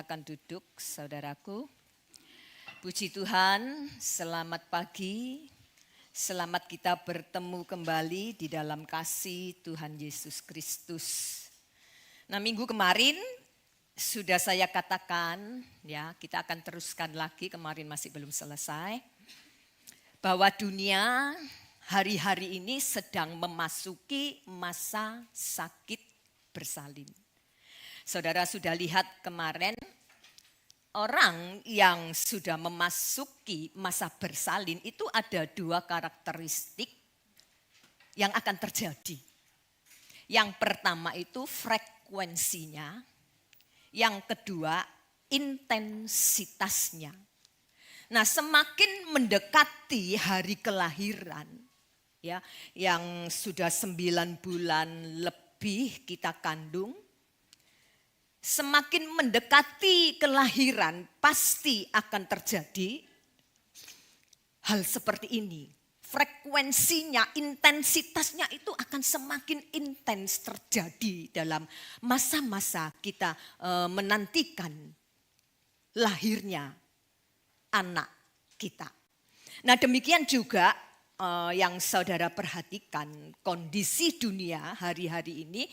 Silakan duduk, saudaraku. Puji Tuhan, selamat pagi. Selamat kita bertemu kembali di dalam kasih Tuhan Yesus Kristus. Nah, minggu kemarin sudah saya katakan, ya, kita akan teruskan lagi, kemarin masih belum selesai, bahwa dunia hari-hari ini sedang memasuki masa sakit bersalin. Saudara sudah lihat kemarin, orang yang sudah memasuki masa bersalin itu ada dua karakteristik yang akan terjadi. Yang pertama itu frekuensinya, yang kedua intensitasnya. Nah, semakin mendekati hari kelahiran, ya, yang sudah 9 bulan lebih kita kandung, semakin mendekati kelahiran pasti akan terjadi hal seperti ini. Frekuensinya, intensitasnya itu akan semakin intens terjadi dalam masa-masa kita menantikan lahirnya anak kita. Nah, demikian juga yang saudara perhatikan, kondisi dunia hari-hari ini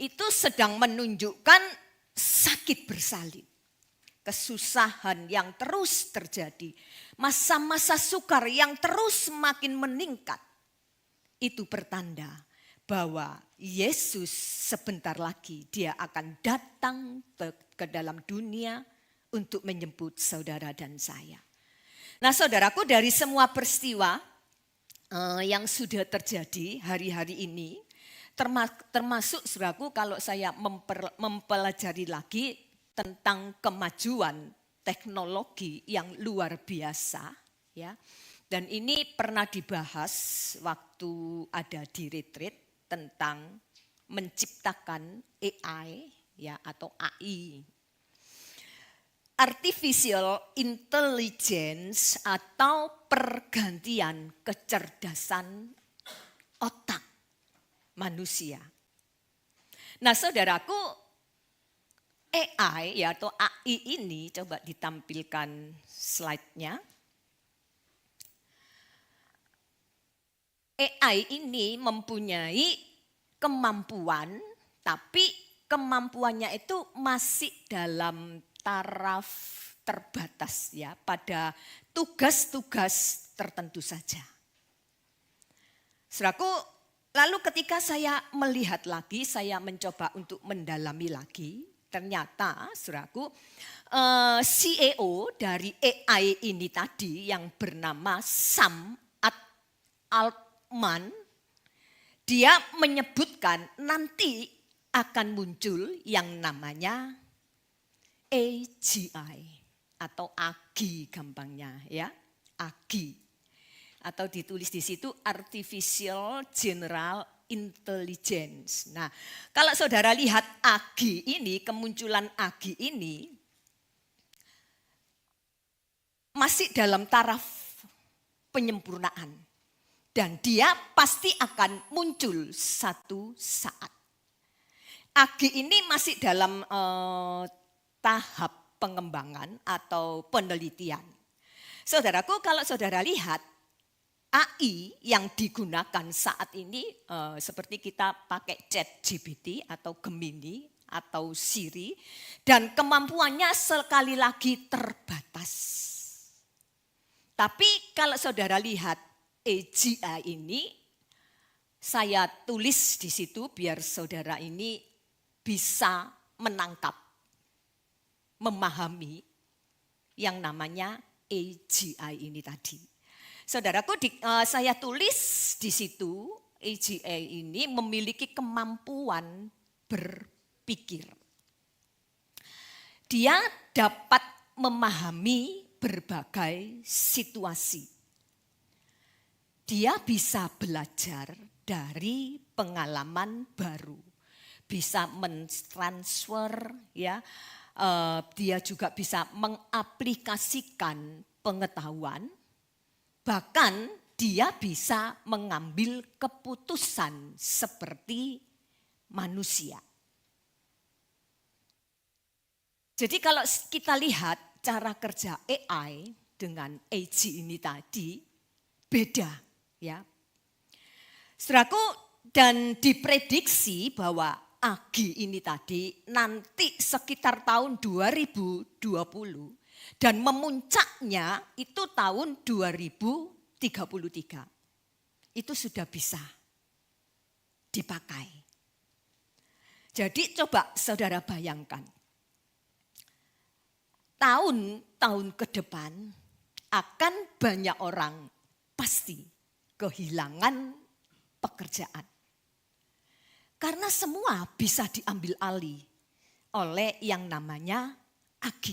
itu sedang menunjukkan sakit bersalin, kesusahan yang terus terjadi, masa-masa sukar yang terus semakin meningkat. Itu pertanda bahwa Yesus sebentar lagi dia akan datang ke dalam dunia untuk menjemput saudara dan saya. Nah, saudaraku, dari semua peristiwa yang sudah terjadi hari-hari ini, termasuk saudaraku kalau saya mempelajari lagi tentang kemajuan teknologi yang luar biasa, ya. Dan ini pernah dibahas waktu ada di retreat tentang menciptakan AI, ya, atau AI. Artificial intelligence atau pergantian kecerdasan otak manusia. Nah, saudaraku, AI, ya, atau AI ini, coba ditampilkan slide-nya. AI ini mempunyai kemampuan, tapi kemampuannya itu masih dalam taraf terbatas, ya, pada tugas-tugas tertentu saja. Saudaraku, lalu ketika saya melihat lagi, saya mencoba untuk mendalami lagi, ternyata saudaraku, CEO dari AI ini tadi yang bernama Sam Altman, dia menyebutkan nanti akan muncul yang namanya AGI atau AGI gampangnya, ya, AGI. Atau ditulis di situ Artificial General Intelligence. Nah, kalau saudara lihat AGI ini, kemunculan AGI ini masih dalam taraf penyempurnaan. Dan dia pasti akan muncul satu saat. AGI ini masih dalam tahap pengembangan atau penelitian. Saudaraku, kalau saudara lihat AI yang digunakan saat ini seperti kita pakai ChatGPT atau Gemini atau Siri, dan kemampuannya sekali lagi terbatas. Tapi kalau saudara lihat AGI ini, saya tulis di situ biar saudara ini bisa menangkap, memahami yang namanya AGI ini tadi. Saudaraku, saya tulis di situ AGI ini memiliki kemampuan berpikir. Dia dapat memahami berbagai situasi. Dia bisa belajar dari pengalaman baru, bisa mentransfer, ya. Dia juga bisa mengaplikasikan pengetahuan. Bahkan dia bisa mengambil keputusan seperti manusia. Jadi kalau kita lihat cara kerja AI dengan AG ini tadi beda ya. Saudaraku, dan diprediksi bahwa AGI ini tadi nanti sekitar tahun 2020 dan memuncaknya itu tahun 2033. Itu sudah bisa dipakai. Jadi coba saudara bayangkan, tahun-tahun ke depan akan banyak orang pasti kehilangan pekerjaan. Karena semua bisa diambil alih oleh yang namanya AGI.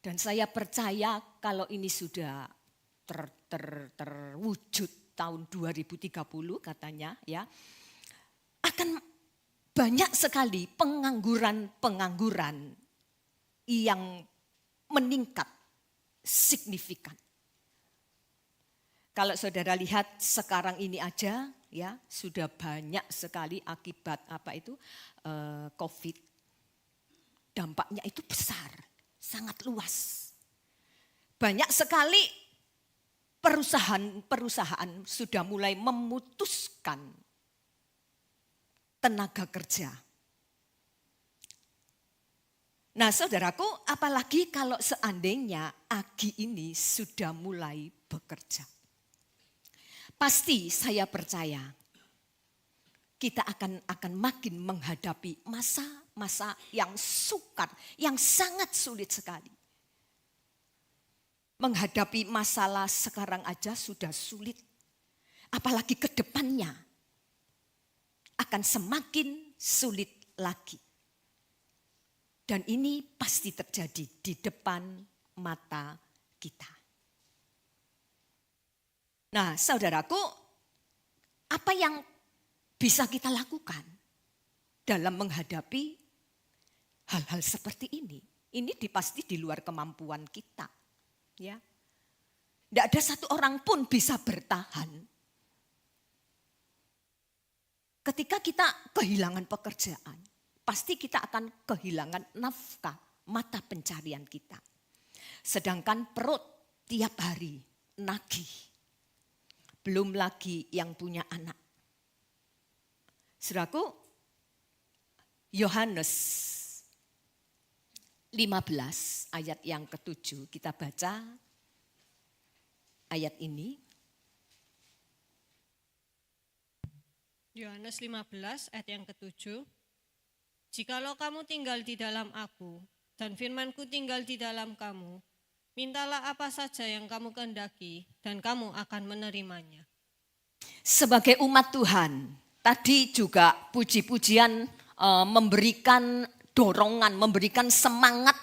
Dan saya percaya kalau ini sudah terwujud tahun 2030 katanya ya, akan banyak sekali pengangguran yang meningkat signifikan. Kalau saudara lihat sekarang ini aja ya, sudah banyak sekali akibat COVID. Dampaknya itu besar, sangat luas. Banyak sekali perusahaan sudah mulai memutuskan tenaga kerja. Nah saudaraku, apalagi kalau seandainya AGI ini sudah mulai bekerja. Pasti saya percaya kita akan makin menghadapi masa-masa yang sukar, yang sangat sulit sekali. Menghadapi masalah sekarang aja sudah sulit, apalagi ke depannya akan semakin sulit lagi. Dan ini pasti terjadi di depan mata kita. Nah, saudaraku, apa yang bisa kita lakukan dalam menghadapi hal-hal seperti ini? Ini pasti di luar kemampuan kita. Ya, tidak ada satu orang pun bisa bertahan. Ketika kita kehilangan pekerjaan, pasti kita akan kehilangan nafkah, mata pencarian kita. Sedangkan perut tiap hari nagih. Belum lagi yang punya anak. Saudaraku, Yohanes 15 ayat yang ke-7 kita baca ayat ini. Yohanes 15 ayat yang ke-7. Jikalau kamu tinggal di dalam aku dan firman-Ku tinggal di dalam kamu, mintalah apa saja yang kamu kehendaki dan kamu akan menerimanya. Sebagai umat Tuhan, tadi juga puji-pujian memberikan dorongan, memberikan semangat.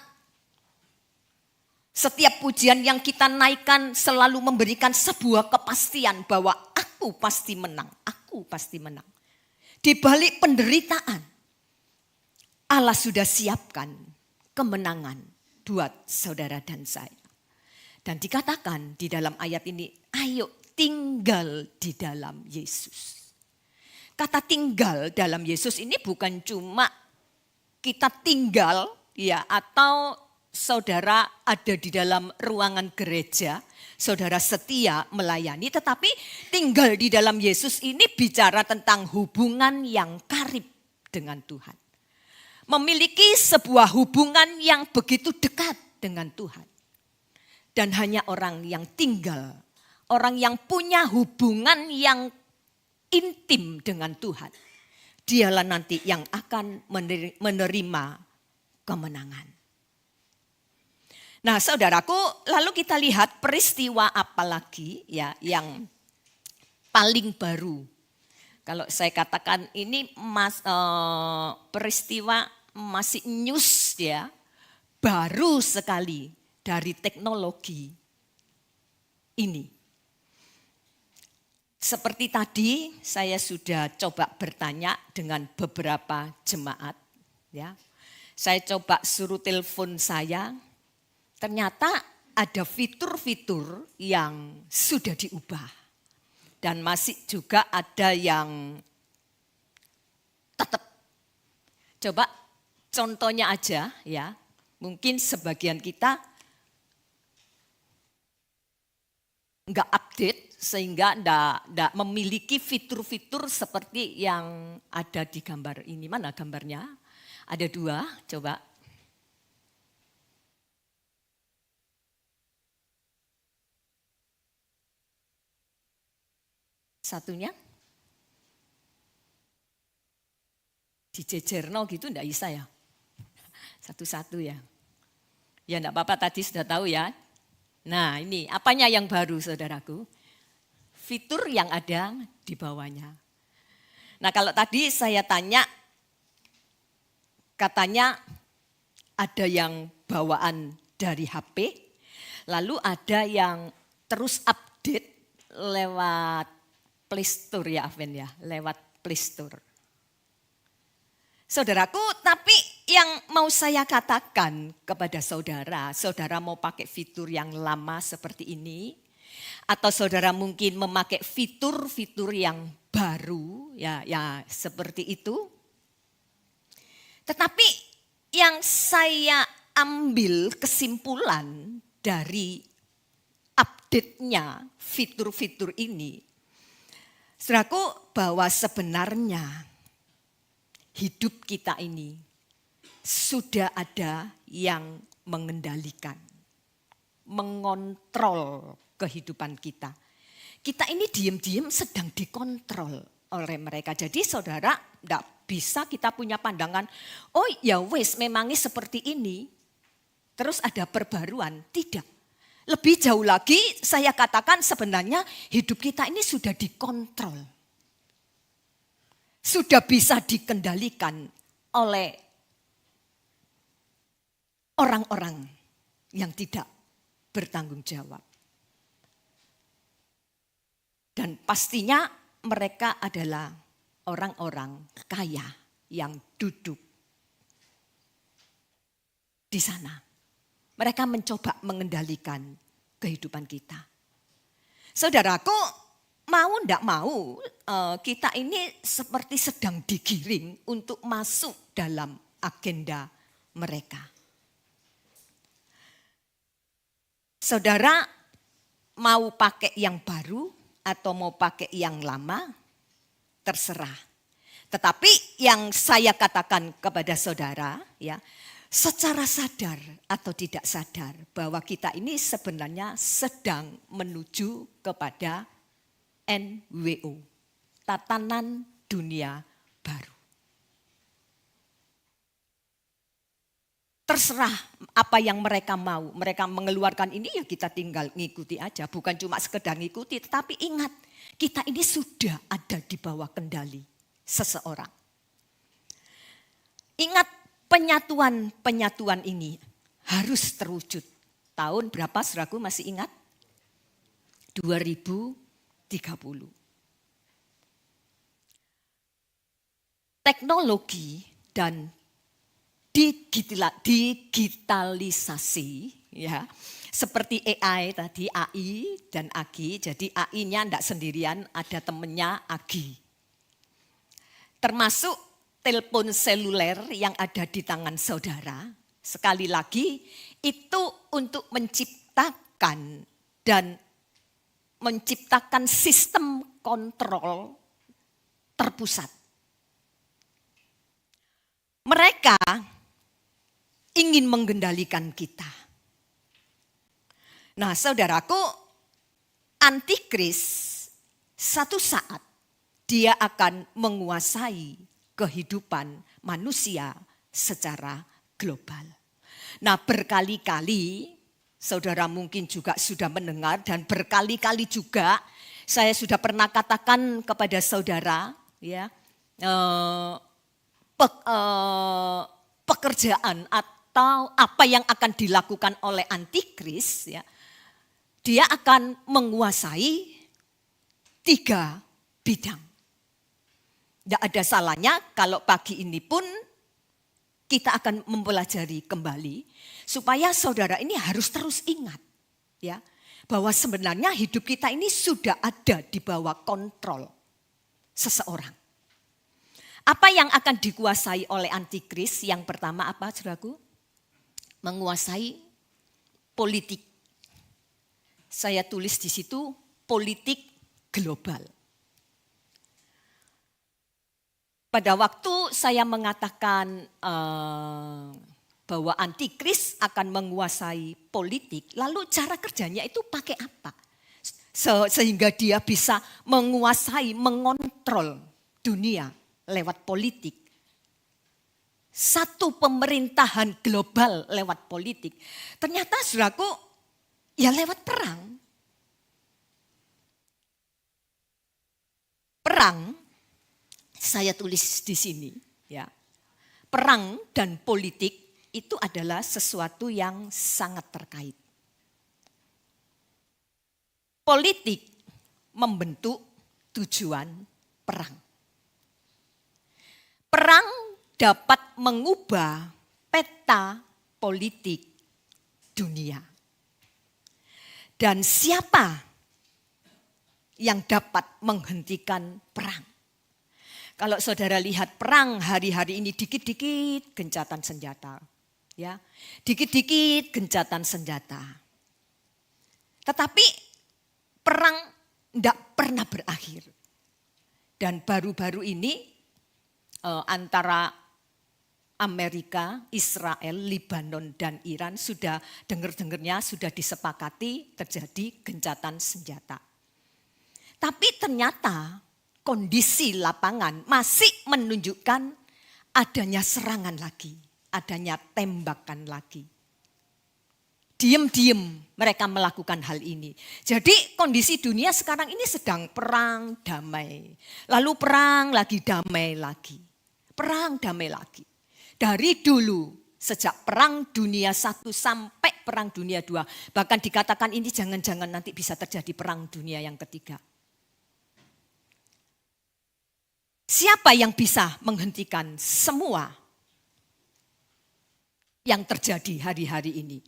Setiap pujian yang kita naikkan selalu memberikan sebuah kepastian bahwa aku pasti menang, aku pasti menang. Di balik penderitaan, Allah sudah siapkan kemenangan buat saudara dan saya. Dan dikatakan di dalam ayat ini, ayo tinggal di dalam Yesus. Kata tinggal dalam Yesus ini bukan cuma kita tinggal ya, atau saudara ada di dalam ruangan gereja, saudara setia melayani, tetapi tinggal di dalam Yesus ini bicara tentang hubungan yang karib dengan Tuhan. Memiliki sebuah hubungan yang begitu dekat dengan Tuhan. Dan hanya orang yang tinggal, orang yang punya hubungan yang intim dengan Tuhan, dialah nanti yang akan menerima kemenangan. Nah saudaraku, lalu kita lihat peristiwa apa lagi ya yang paling baru. Kalau saya katakan ini peristiwa masih news ya, baru sekali dari teknologi ini. Seperti tadi saya sudah coba bertanya dengan beberapa jemaat ya. Saya coba suruh telepon saya, ternyata ada fitur-fitur yang sudah diubah. Dan masih juga ada yang tetap. Coba contohnya aja ya. Mungkin sebagian kita nggak update sehingga nggak memiliki fitur-fitur seperti yang ada di gambar ini. Mana gambarnya? Ada 2, coba. Satunya dijejerno gitu enggak bisa ya? Satu-satu ya. Ya enggak apa-apa, tadi sudah tahu ya. Nah ini apanya yang baru saudaraku? Fitur yang ada di bawahnya. Nah kalau tadi saya tanya, katanya ada yang bawaan dari HP, lalu ada yang terus update lewat Play Store ya Aven ya, lewat Play Store. Saudaraku, tapi yang mau saya katakan kepada saudara, saudara mau pakai fitur yang lama seperti ini, atau saudara mungkin memakai fitur-fitur yang baru, ya seperti itu. Tetapi yang saya ambil kesimpulan dari update-nya fitur-fitur ini, saudaraku, bahwa sebenarnya hidup kita ini sudah ada yang mengendalikan, mengontrol kehidupan kita. Kita ini diam-diam sedang dikontrol oleh mereka. Jadi saudara, tidak bisa kita punya pandangan, oh ya wes memangnya seperti ini, terus ada perbaruan. Tidak. Lebih jauh lagi saya katakan sebenarnya hidup kita ini sudah dikontrol. Sudah bisa dikendalikan oleh orang-orang yang tidak bertanggung jawab. Dan pastinya mereka adalah orang-orang kaya yang duduk di sana. Mereka mencoba mengendalikan kehidupan kita. Saudaraku, mau enggak mau kita ini seperti sedang digiring untuk masuk dalam agenda mereka. Saudara mau pakai yang baru atau mau pakai yang lama, terserah. Tetapi yang saya katakan kepada saudara, ya, secara sadar atau tidak sadar bahwa kita ini sebenarnya sedang menuju kepada NWO, tatanan dunia baru. Terserah apa yang mereka mau, mereka mengeluarkan ini ya kita tinggal ngikuti aja, bukan cuma sekedar ngikuti, tetapi ingat kita ini sudah ada di bawah kendali seseorang. Ingat penyatuan ini harus terwujud. Tahun berapa saudaraku masih ingat? 2030. Teknologi dan digitalisasi ya, seperti AI tadi, AI dan AGI. Jadi AI-nya enggak sendirian, ada temennya AGI. Termasuk telepon seluler yang ada di tangan saudara. Sekali lagi itu untuk menciptakan dan menciptakan sistem kontrol terpusat. Mereka ingin mengendalikan kita. Nah, saudaraku, antikris satu saat dia akan menguasai kehidupan manusia secara global. Nah, berkali-kali saudara mungkin juga sudah mendengar dan berkali-kali juga saya sudah pernah katakan kepada saudara, ya, pekerjaan atau apa yang akan dilakukan oleh antikris, ya, dia akan menguasai 3 bidang. Tidak ada salahnya kalau pagi ini pun kita akan mempelajari kembali supaya saudara ini harus terus ingat, ya, bahwa sebenarnya hidup kita ini sudah ada di bawah kontrol seseorang. Apa yang akan dikuasai oleh antikris? Yang pertama apa, saudaraku? Menguasai politik. Saya tulis di situ politik global. Pada waktu saya mengatakan bahwa antikris akan menguasai politik, lalu cara kerjanya itu pakai apa? Sehingga dia bisa menguasai, mengontrol dunia lewat politik. Satu pemerintahan global lewat politik. Ternyata saudaraku, ya lewat perang. Perang, saya tulis di sini, ya. Perang dan politik itu adalah sesuatu yang sangat terkait. Politik membentuk tujuan perang. Perang dapat mengubah peta politik dunia. Dan siapa yang dapat menghentikan perang? Kalau saudara lihat perang hari-hari ini dikit-dikit gencatan senjata. Ya, dikit-dikit gencatan senjata. Tetapi perang tidak pernah berakhir. Dan baru-baru ini antara Amerika, Israel, Lebanon, dan Iran sudah dengar-dengarnya sudah disepakati terjadi gencatan senjata. Tapi ternyata kondisi lapangan masih menunjukkan adanya serangan lagi, adanya tembakan lagi. Diam-diam mereka melakukan hal ini. Jadi kondisi dunia sekarang ini sedang perang damai. Lalu perang lagi, damai lagi. Perang damai lagi. Dari dulu sejak perang dunia 1 sampai perang dunia 2. Bahkan dikatakan ini jangan-jangan nanti bisa terjadi perang dunia yang ketiga. Siapa yang bisa menghentikan semua yang terjadi hari-hari ini?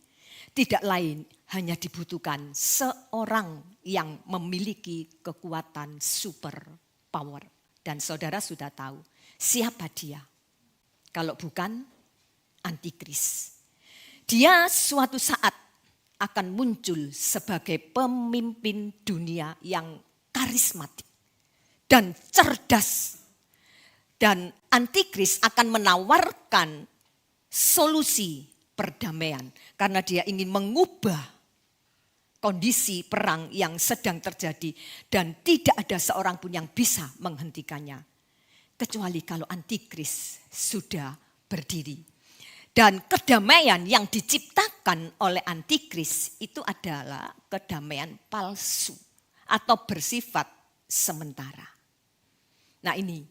Tidak lain hanya dibutuhkan seorang yang memiliki kekuatan super power. Dan saudara sudah tahu siapa dia. Kalau bukan antikris. Dia suatu saat akan muncul sebagai pemimpin dunia yang karismatik dan cerdas. Dan antikris akan menawarkan solusi perdamaian. Karena dia ingin mengubah kondisi perang yang sedang terjadi. Dan tidak ada seorang pun yang bisa menghentikannya. Kecuali kalau antikris sudah berdiri. Dan kedamaian yang diciptakan oleh antikris itu adalah kedamaian palsu. Atau bersifat sementara. Nah ini.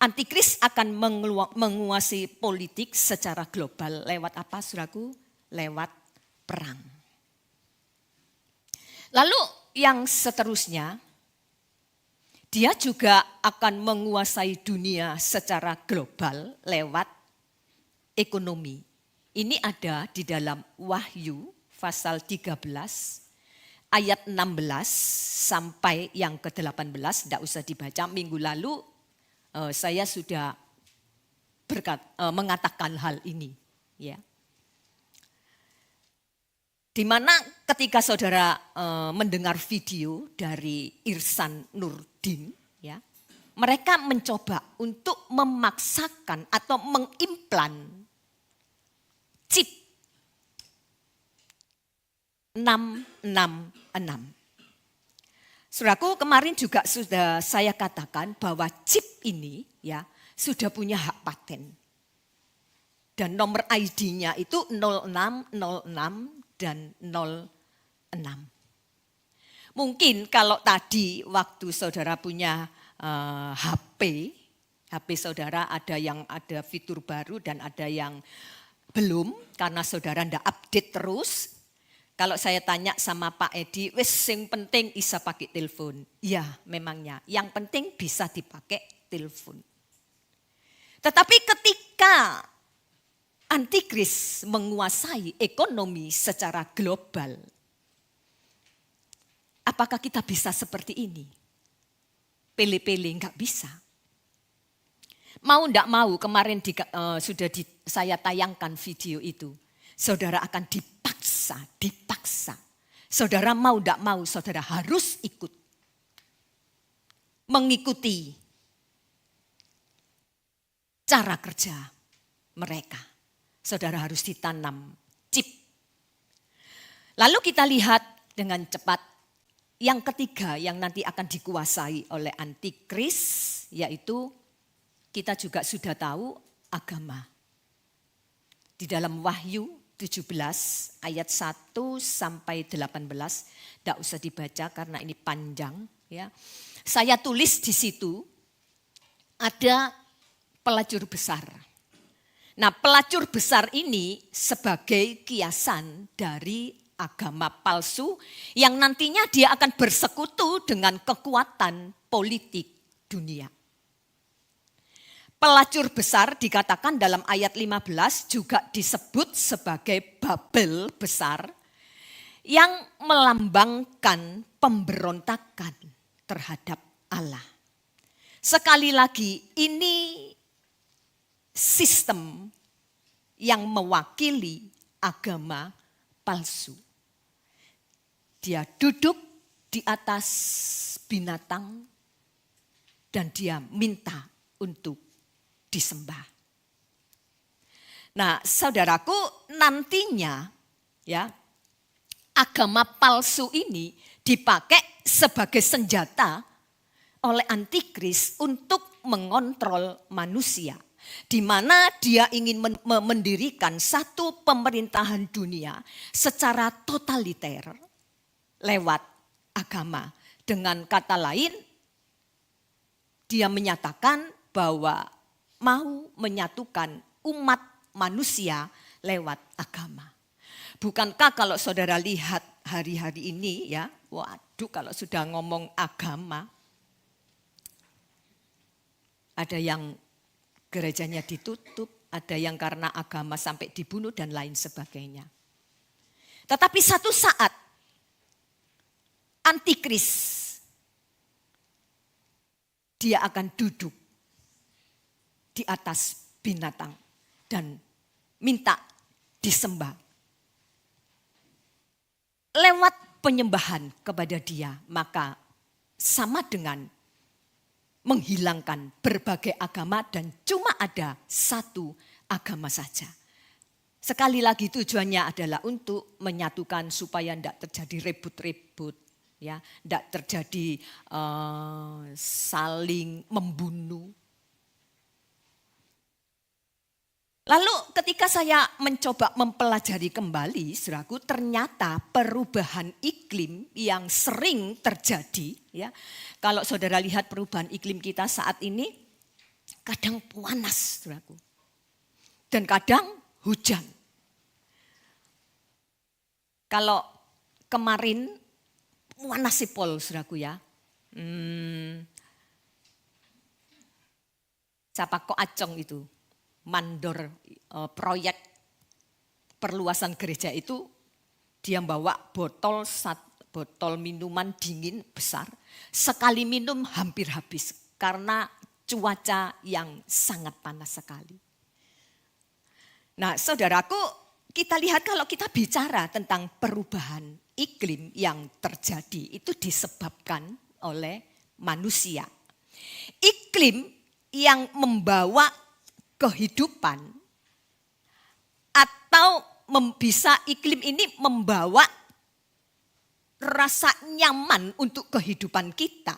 Antikris akan menguasai politik secara global lewat apa, saudaraku? Lewat perang. Lalu yang seterusnya, dia juga akan menguasai dunia secara global lewat ekonomi. Ini ada di dalam Wahyu pasal 13 ayat 16 sampai yang ke-18. Tidak usah dibaca, minggu lalu saya sudah mengatakan hal ini. Ya. Di mana ketika saudara mendengar video dari Irsan Nurdin, ya, mereka mencoba untuk memaksakan atau mengimplan chip 666. Saudaraku, kemarin juga sudah saya katakan bahwa chip ini ya sudah punya hak paten. Dan nomor ID-nya itu 0606 dan 06. Mungkin kalau tadi waktu saudara punya HP saudara ada yang ada fitur baru dan ada yang belum karena saudara ndak update terus. Kalau saya tanya sama Pak Edi, wes yang penting bisa pakai telepon. Ya memangnya, yang penting bisa dipakai telepon. Tetapi ketika antikris menguasai ekonomi secara global, apakah kita bisa seperti ini? Pilih-pilih enggak bisa. Mau enggak mau kemarin saya tayangkan video itu. Saudara akan dipaksa. Saudara mau enggak mau, saudara harus ikut. Mengikuti cara kerja mereka. Saudara harus ditanam chip. Lalu kita lihat dengan cepat yang ketiga yang nanti akan dikuasai oleh antikris, yaitu kita juga sudah tahu agama. Di dalam Wahyu 17 ayat 1 sampai 18, tidak usah dibaca karena ini panjang. Ya. Saya tulis di situ ada pelacur besar. Nah, pelacur besar ini sebagai kiasan dari agama palsu yang nantinya dia akan bersekutu dengan kekuatan politik dunia. Pelacur besar dikatakan dalam ayat 15 juga disebut sebagai Babel besar yang melambangkan pemberontakan terhadap Allah. Sekali lagi ini sistem yang mewakili agama palsu. Dia duduk di atas binatang dan dia minta untuk disembah. Nah, saudaraku, nantinya ya agama palsu ini dipakai sebagai senjata oleh antikris untuk mengontrol manusia, di mana dia ingin mendirikan satu pemerintahan dunia secara totaliter lewat agama. Dengan kata lain, dia menyatakan bahwa mau menyatukan umat manusia lewat agama. Bukankah kalau saudara lihat hari-hari ini ya, waduh kalau sudah ngomong agama, ada yang gerejanya ditutup, ada yang karena agama sampai dibunuh dan lain sebagainya. Tetapi satu saat antikris dia akan duduk di atas binatang dan minta disembah. Lewat penyembahan kepada dia, maka sama dengan menghilangkan berbagai agama dan cuma ada satu agama saja. Sekali lagi tujuannya adalah untuk menyatukan supaya tidak terjadi rebut-rebut, ya, tidak terjadi saling membunuh. Lalu ketika saya mencoba mempelajari kembali, saudaraku, ternyata perubahan iklim yang sering terjadi, ya. Kalau saudara lihat perubahan iklim kita saat ini, kadang panas, saudaraku, dan kadang hujan. Kalau kemarin panas sipol, saudaraku ya. Siapa kok Acong itu? Mandor proyek perluasan gereja itu, dia bawa botol minuman dingin besar, sekali minum hampir habis karena cuaca yang sangat panas sekali. Nah, saudaraku, kita lihat kalau kita bicara tentang perubahan iklim yang terjadi itu disebabkan oleh manusia. Iklim yang membawa kehidupan atau bisa iklim ini membawa rasa nyaman untuk kehidupan kita.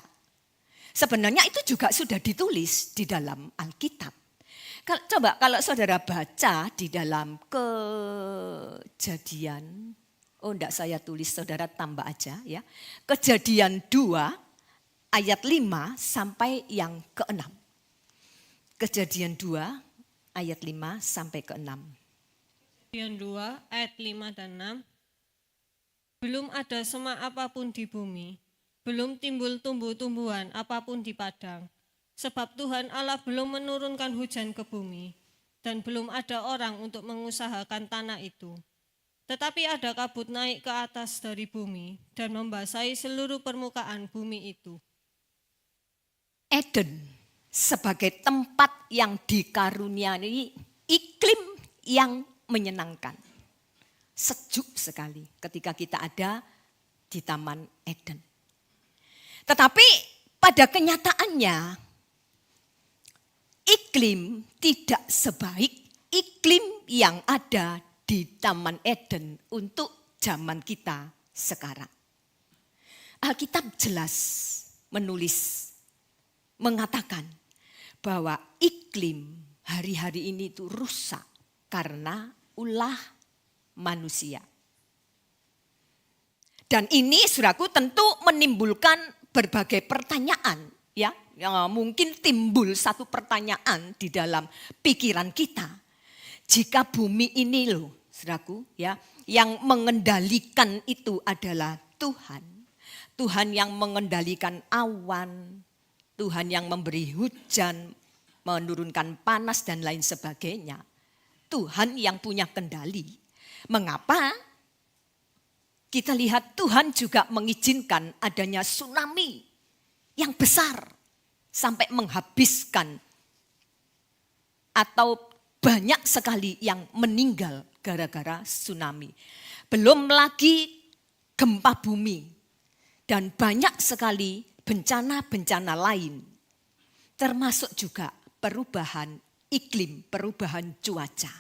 Sebenarnya itu juga sudah ditulis di dalam Alkitab. Coba kalau saudara baca di dalam Kejadian, enggak saya tulis, saudara tambah aja ya. Kejadian 2 ayat 5 sampai yang ke-6. Kejadian 2 ayat 5 sampai ke-6. Kejadian 2 ayat 5 dan 6. Belum ada semak apapun di bumi, belum timbul tumbuh-tumbuhan apapun di padang. Sebab Tuhan Allah belum menurunkan hujan ke bumi, dan belum ada orang untuk mengusahakan tanah itu. Tetapi ada kabut naik ke atas dari bumi dan membasahi seluruh permukaan bumi itu. Eden sebagai tempat yang dikaruniai iklim yang menyenangkan. Sejuk sekali ketika kita ada di Taman Eden. Tetapi pada kenyataannya iklim tidak sebaik iklim yang ada di Taman Eden untuk zaman kita sekarang. Alkitab jelas menulis, mengatakan bahwa iklim hari-hari ini itu rusak karena ulah manusia. Dan ini saudaraku tentu menimbulkan berbagai pertanyaan, ya. Yang mungkin timbul satu pertanyaan di dalam pikiran kita. Jika bumi ini loh, saudaraku, ya, yang mengendalikan itu adalah Tuhan. Tuhan yang mengendalikan awan, Tuhan yang memberi hujan, menurunkan panas dan lain sebagainya. Tuhan yang punya kendali. Mengapa kita lihat Tuhan juga mengizinkan adanya tsunami yang besar sampai menghabiskan atau banyak sekali yang meninggal gara-gara tsunami. Belum lagi gempa bumi dan banyak sekali bencana-bencana lain. Termasuk juga perubahan iklim, perubahan cuaca.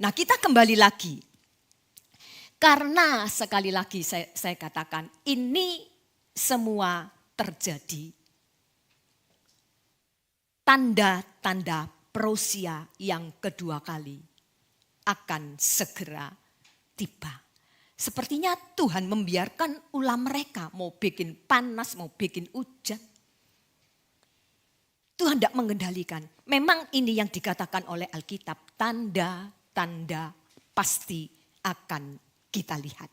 Nah, kita kembali lagi. Karena sekali lagi saya katakan ini semua terjadi. Tanda-tanda parousia yang kedua kali akan segera tiba. Sepertinya Tuhan membiarkan ulah mereka mau bikin panas, mau bikin hujan. Tuhan tidak mengendalikan. Memang ini yang dikatakan oleh Alkitab. Tanda-tanda pasti akan kita lihat.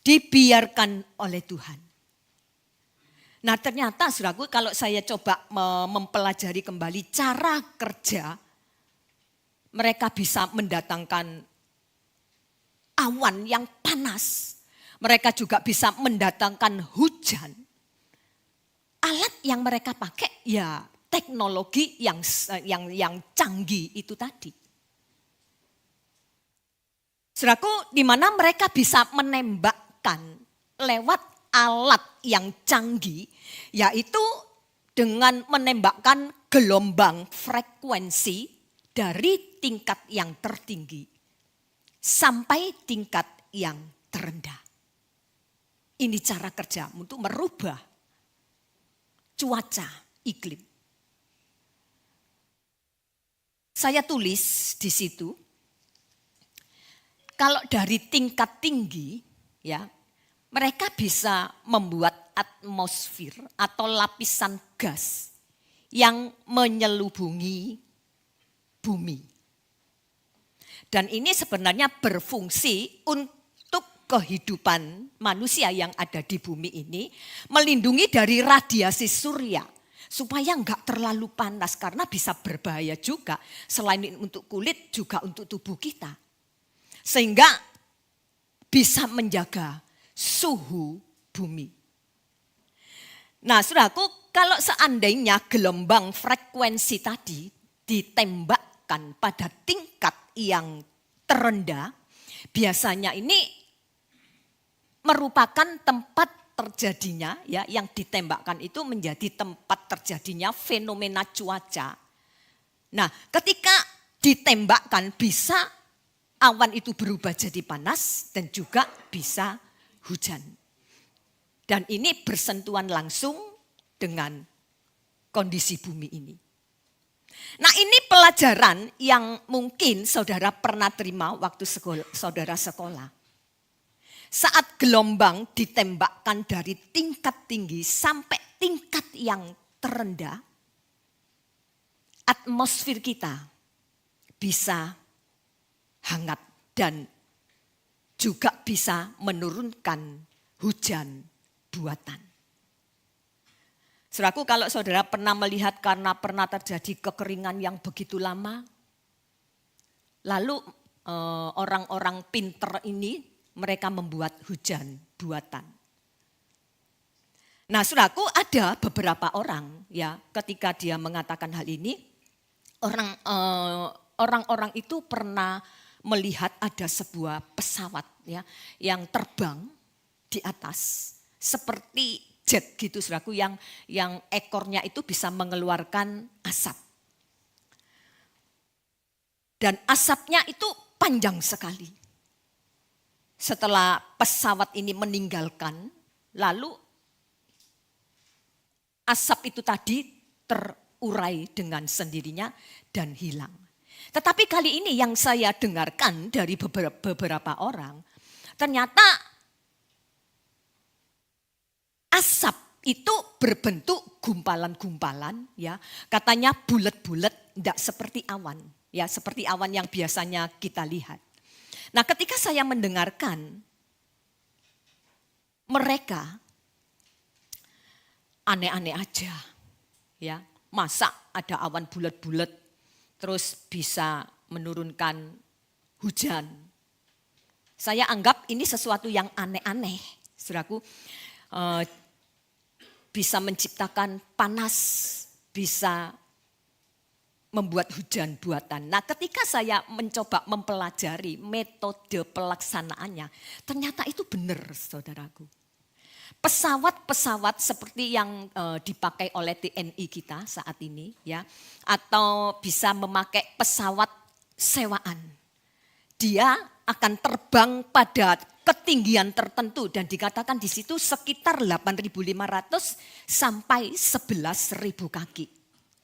Dibiarkan oleh Tuhan. Nah ternyata saudaraku kalau saya coba mempelajari kembali cara kerja. Mereka bisa mendatangkan awan yang panas. Mereka juga bisa mendatangkan hujan. Alat yang mereka pakai ya teknologi yang canggih itu tadi. Saudaraku, di mana mereka bisa menembakkan lewat alat yang canggih, yaitu dengan menembakkan gelombang frekuensi dari tingkat yang tertinggi sampai tingkat yang terendah. Ini cara kerja untuk merubah cuaca iklim. Saya tulis di situ, kalau dari tingkat tinggi, ya, mereka bisa membuat atmosfer atau lapisan gas yang menyelubungi bumi. Dan ini sebenarnya berfungsi untuk kehidupan manusia yang ada di bumi ini, melindungi dari radiasi surya. Supaya enggak terlalu panas karena bisa berbahaya juga. Selain untuk kulit juga untuk tubuh kita. Sehingga bisa menjaga suhu bumi. Nah saudaraku, kalau seandainya gelombang frekuensi tadi ditembakkan pada tingkat yang terendah, biasanya ini merupakan tempat terjadinya, ya, yang ditembakkan itu menjadi tempat terjadinya fenomena cuaca. Nah ketika ditembakkan bisa awan itu berubah jadi panas dan juga bisa hujan. Dan ini bersentuhan langsung dengan kondisi bumi ini. Nah ini pelajaran yang mungkin saudara pernah terima waktu saudara sekolah. Saat gelombang ditembakkan dari tingkat tinggi sampai tingkat yang terendah, atmosfer kita bisa hangat dan juga bisa menurunkan hujan buatan. Saudaraku, kalau saudara pernah melihat karena pernah terjadi kekeringan yang begitu lama, lalu orang-orang pinter ini mereka membuat hujan buatan. Nah, saudaraku, ada beberapa orang ya ketika dia mengatakan hal ini, orang-orang itu pernah melihat ada sebuah pesawat ya yang terbang di atas seperti jet gitu, saudaraku, yang ekornya itu bisa mengeluarkan asap. Dan asapnya itu panjang sekali. Setelah pesawat ini meninggalkan, lalu asap itu tadi terurai dengan sendirinya dan hilang. Tetapi kali ini yang saya dengarkan dari beberapa orang, ternyata asap itu berbentuk gumpalan-gumpalan, ya. Katanya bulat-bulat, tidak seperti awan, ya, seperti awan yang biasanya kita lihat. Nah, ketika saya mendengarkan mereka aneh-aneh aja, ya. Masa ada awan bulat-bulat terus bisa menurunkan hujan. Saya anggap ini sesuatu yang aneh-aneh, saudaraku. Bisa menciptakan panas, bisa membuat hujan buatan. Nah, ketika saya mencoba mempelajari metode pelaksanaannya, ternyata itu benar, saudaraku. Pesawat-pesawat seperti yang dipakai oleh TNI kita saat ini, ya, atau bisa memakai pesawat sewaan. Dia akan terbang pada ketinggian tertentu dan dikatakan di situ sekitar 8.500 sampai 11.000 kaki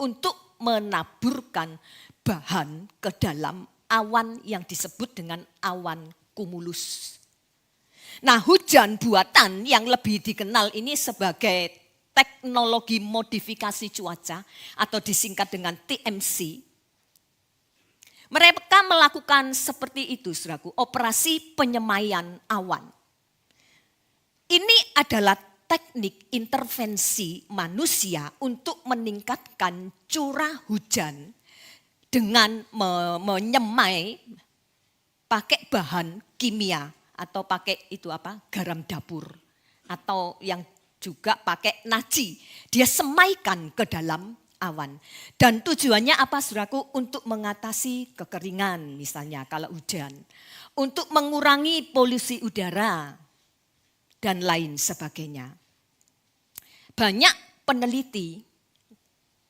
untuk menaburkan bahan ke dalam awan yang disebut dengan awan cumulus. Nah, hujan buatan yang lebih dikenal ini sebagai teknologi modifikasi cuaca atau disingkat dengan TMC. Mereka melakukan seperti itu, saudaraku, operasi penyemaian awan. Ini adalah teknik intervensi manusia untuk meningkatkan curah hujan dengan menyemai pakai bahan kimia atau pakai itu apa? Garam dapur atau yang juga pakai naci. Dia semaikan ke dalam awan. Dan tujuannya apa, saudaraku? Untuk mengatasi kekeringan misalnya kalau hujan. Untuk mengurangi polusi udara dan lain sebagainya. Banyak peneliti,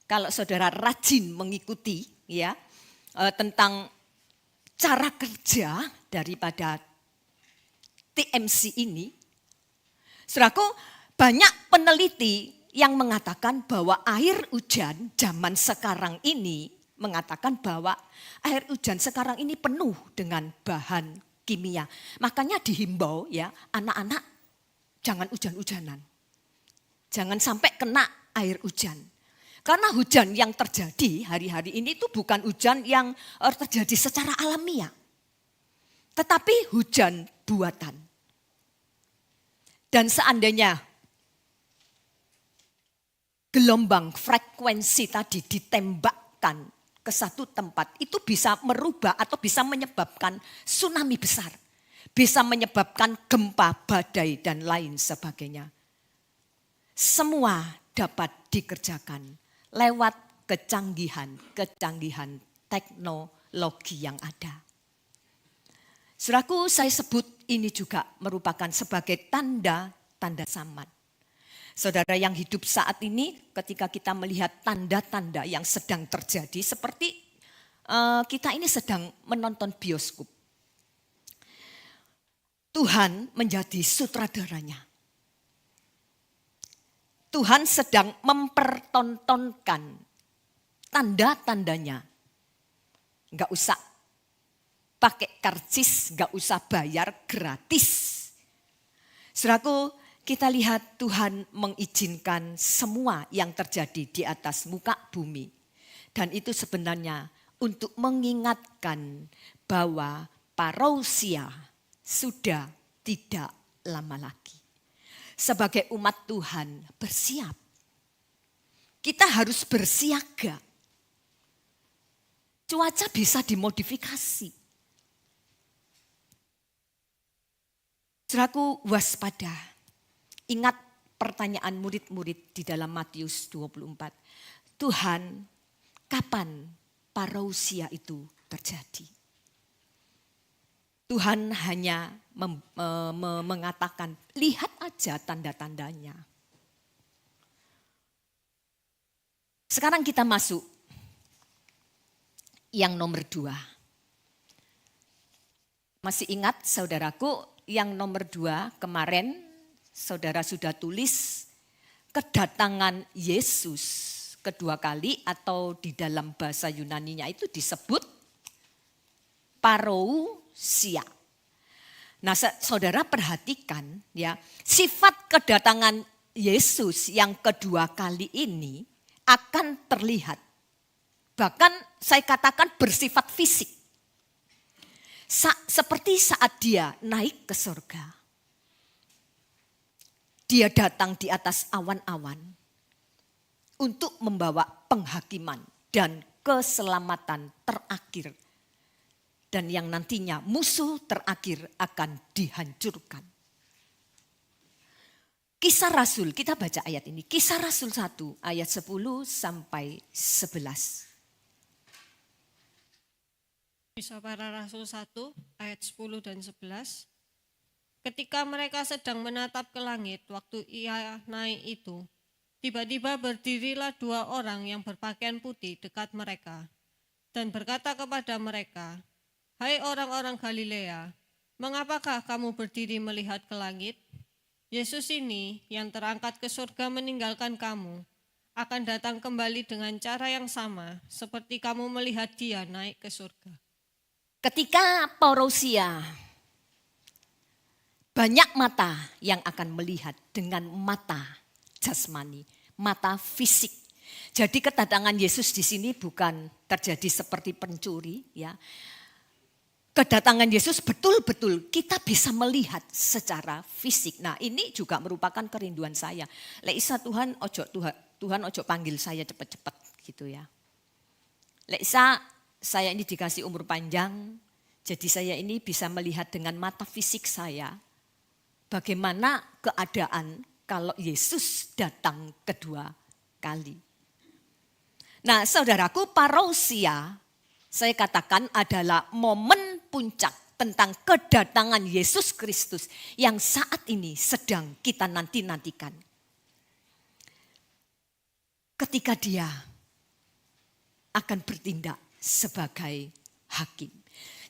kalau saudara rajin mengikuti ya tentang cara kerja daripada TMC ini, saudaraku, banyak peneliti yang mengatakan bahwa air hujan zaman sekarang ini mengatakan bahwa air hujan sekarang ini penuh dengan bahan kimia. Makanya dihimbau ya anak-anak jangan hujan-hujanan. Jangan sampai kena air hujan. Karena hujan yang terjadi hari-hari ini itu bukan hujan yang terjadi secara alamiah. Tetapi hujan buatan. Dan seandainya gelombang frekuensi tadi ditembakkan ke satu tempat, itu bisa merubah atau bisa menyebabkan tsunami besar. Bisa menyebabkan gempa, badai, dan lain sebagainya. Semua dapat dikerjakan lewat kecanggihan teknologi yang ada. Saudaraku, saya sebut ini juga merupakan sebagai tanda-tanda zaman. Saudara yang hidup saat ini, ketika kita melihat tanda-tanda yang sedang terjadi, seperti kita ini sedang menonton bioskop. Tuhan menjadi sutradaranya. Tuhan sedang mempertontonkan tanda-tandanya. Enggak usah pakai karcis, enggak usah bayar, gratis. Saudaraku, kita lihat Tuhan mengizinkan semua yang terjadi di atas muka bumi. Dan itu sebenarnya untuk mengingatkan bahwa parousia sudah tidak lama lagi. Sebagai umat Tuhan bersiap. Kita harus bersiaga. Cuaca bisa dimodifikasi. Saudaraku, waspada. Ingat pertanyaan murid-murid di dalam Matius 24. Tuhan, kapan parousia itu terjadi? Tuhan hanya mengatakan, lihat aja tanda-tandanya. Sekarang kita masuk yang nomor 2. Masih ingat saudaraku, yang nomor 2 kemarin saudara sudah tulis kedatangan Yesus kedua kali, atau di dalam bahasa Yunaninya itu disebut parousia. Nah, saudara perhatikan ya, sifat kedatangan Yesus yang kedua kali ini akan terlihat. Bahkan saya katakan bersifat fisik. Seperti saat dia naik ke surga. Dia datang di atas awan-awan untuk membawa penghakiman dan keselamatan terakhir. Dan yang nantinya musuh terakhir akan dihancurkan. Kisah Rasul, kita baca ayat ini. Kisah Rasul 1 ayat 10 sampai 11. Kisah Para Rasul 1 ayat 10 dan 11. Ketika mereka sedang menatap ke langit waktu ia naik itu, tiba-tiba berdirilah 2 orang yang berpakaian putih dekat mereka dan berkata kepada mereka, "Hai orang-orang Galilea, mengapakah kamu berdiri melihat ke langit? Yesus ini yang terangkat ke surga meninggalkan kamu, akan datang kembali dengan cara yang sama seperti kamu melihat dia naik ke surga." Ketika parousia, banyak mata yang akan melihat dengan mata jasmani, mata fisik. Jadi kedatangan Yesus di sini bukan terjadi seperti pencuri, ya. Kedatangan Yesus betul-betul kita bisa melihat secara fisik. Nah, ini juga merupakan kerinduan saya. Leisa Tuhan ojo panggil saya cepat-cepat gitu ya. Leisa, saya ini dikasih umur panjang, jadi saya ini bisa melihat dengan mata fisik saya bagaimana keadaan kalau Yesus datang kedua kali. Nah, saudaraku, parousia saya katakan adalah momen puncak tentang kedatangan Yesus Kristus yang saat ini sedang kita nanti-nantikan. Ketika dia akan bertindak sebagai hakim.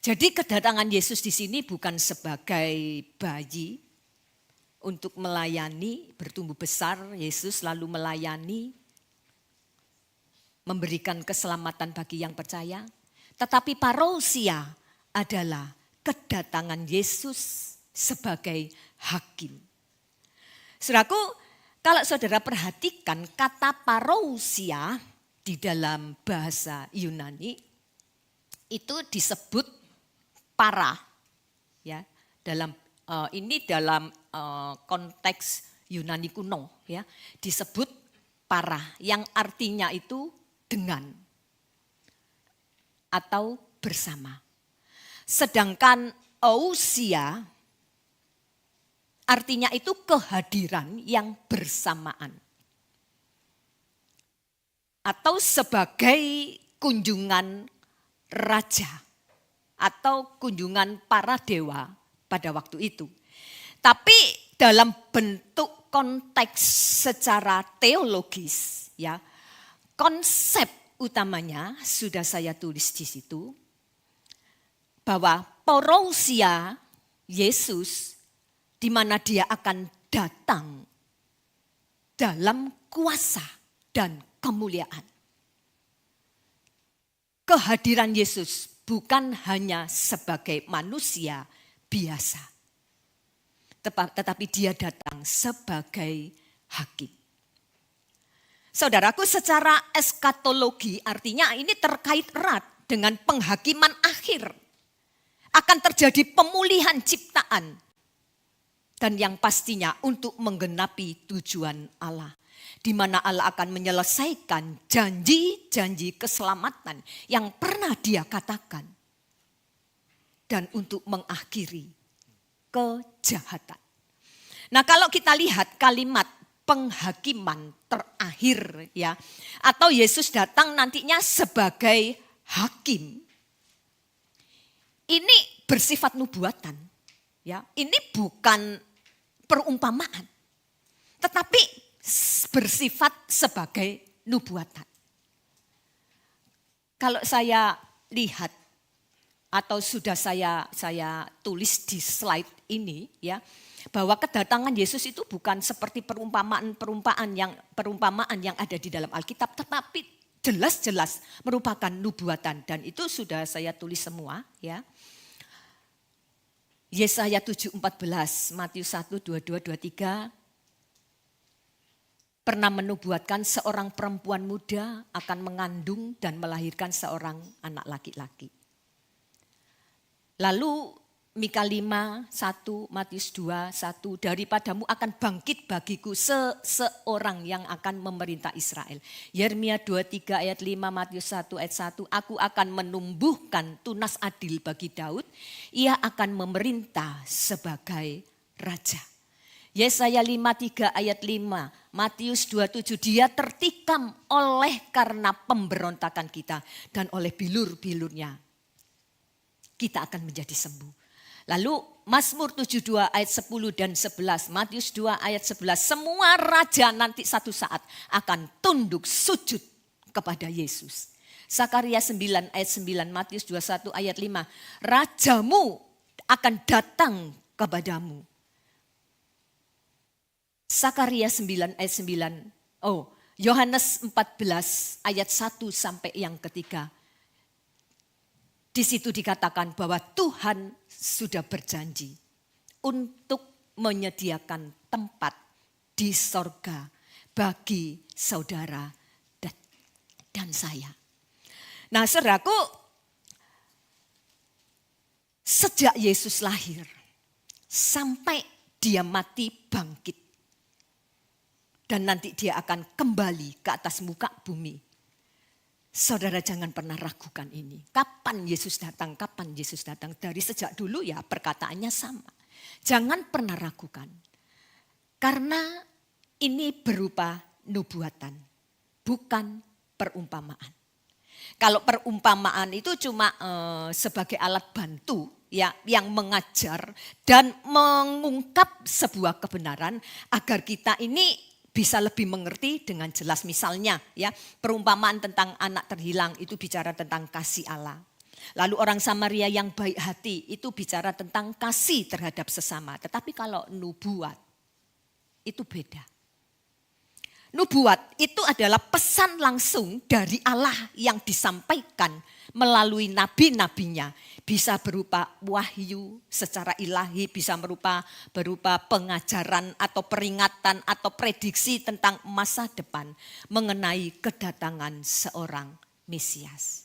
Jadi kedatangan Yesus di sini bukan sebagai bayi untuk melayani, bertumbuh besar, Yesus lalu melayani, memberikan keselamatan bagi yang percaya. Tetapi parousia adalah kedatangan Yesus sebagai hakim. Saudaraku, kalau saudara perhatikan kata parousia di dalam bahasa Yunani itu disebut para, ya, dalam dalam konteks Yunani kuno, ya, disebut para yang artinya itu dengan atau bersama. Sedangkan ousia artinya itu kehadiran yang bersamaan. Atau sebagai kunjungan raja atau kunjungan para dewa pada waktu itu. Tapi dalam bentuk konteks secara teologis, ya, konsep utamanya sudah saya tulis di situ bahwa parousia Yesus di mana dia akan datang dalam kuasa dan kemuliaan. Kehadiran Yesus bukan hanya sebagai manusia biasa, tetapi dia datang sebagai hakim. Saudaraku, secara eskatologi artinya ini terkait erat dengan penghakiman akhir. Akan terjadi pemulihan ciptaan. Dan yang pastinya untuk menggenapi tujuan Allah. Di mana Allah akan menyelesaikan janji-janji keselamatan yang pernah dia katakan. Dan untuk mengakhiri kejahatan. Nah, kalau kita lihat kalimat penghakiman terakhir ya. Atau Yesus datang nantinya sebagai hakim. Ini bersifat nubuatan. Ya, ini bukan perumpamaan. Tetapi bersifat sebagai nubuatan. Kalau saya lihat atau sudah saya tulis di slide ini ya, bahwa kedatangan Yesus itu bukan seperti perumpamaan yang ada di dalam Alkitab, tetapi jelas-jelas merupakan nubuatan, dan itu sudah saya tulis semua ya. Yesaya 7:14, Matius 1:22, 23 pernah menubuatkan seorang perempuan muda akan mengandung dan melahirkan seorang anak laki-laki. Lalu Mika 5:1, Matius 2:1, daripadamu akan bangkit bagiku seseorang yang akan memerintah Israel. Yeremia 23 ayat 5, Matius 1 ayat 1, aku akan menumbuhkan tunas adil bagi Daud, ia akan memerintah sebagai raja. Yesaya 53 ayat 5, Matius 27, dia tertikam oleh karena pemberontakan kita dan oleh bilur-bilurnya kita akan menjadi sembuh. Lalu Mazmur 72 ayat 10 dan 11, Matius 2 ayat 11, semua raja nanti satu saat akan tunduk sujud kepada Yesus. Sakaria 9 ayat 9, Matius 21 ayat 5, rajamu akan datang kepadamu. Sakaria 9 ayat 9, Yohanes 14 ayat 1 sampai yang ketiga. Di situ dikatakan bahwa Tuhan sudah berjanji untuk menyediakan tempat di sorga bagi saudara dan saya. Nah, saudaraku, sejak Yesus lahir sampai dia mati bangkit, dan nanti dia akan kembali ke atas muka bumi. Saudara jangan pernah ragukan ini. Kapan Yesus datang? Kapan Yesus datang? Dari sejak dulu ya perkataannya sama. Jangan pernah ragukan. Karena ini berupa nubuatan, bukan perumpamaan. Kalau perumpamaan itu cuma sebagai alat bantu ya, yang mengajar dan mengungkap sebuah kebenaran agar kita ini bisa lebih mengerti dengan jelas. Misalnya ya, perumpamaan tentang anak terhilang itu bicara tentang kasih Allah. Lalu orang Samaria yang baik hati itu bicara tentang kasih terhadap sesama. Tetapi kalau nubuat itu beda. Nubuat itu adalah pesan langsung dari Allah yang disampaikan melalui nabi-nabinya. Bisa berupa wahyu secara ilahi, bisa berupa pengajaran atau peringatan atau prediksi tentang masa depan mengenai kedatangan seorang Mesias.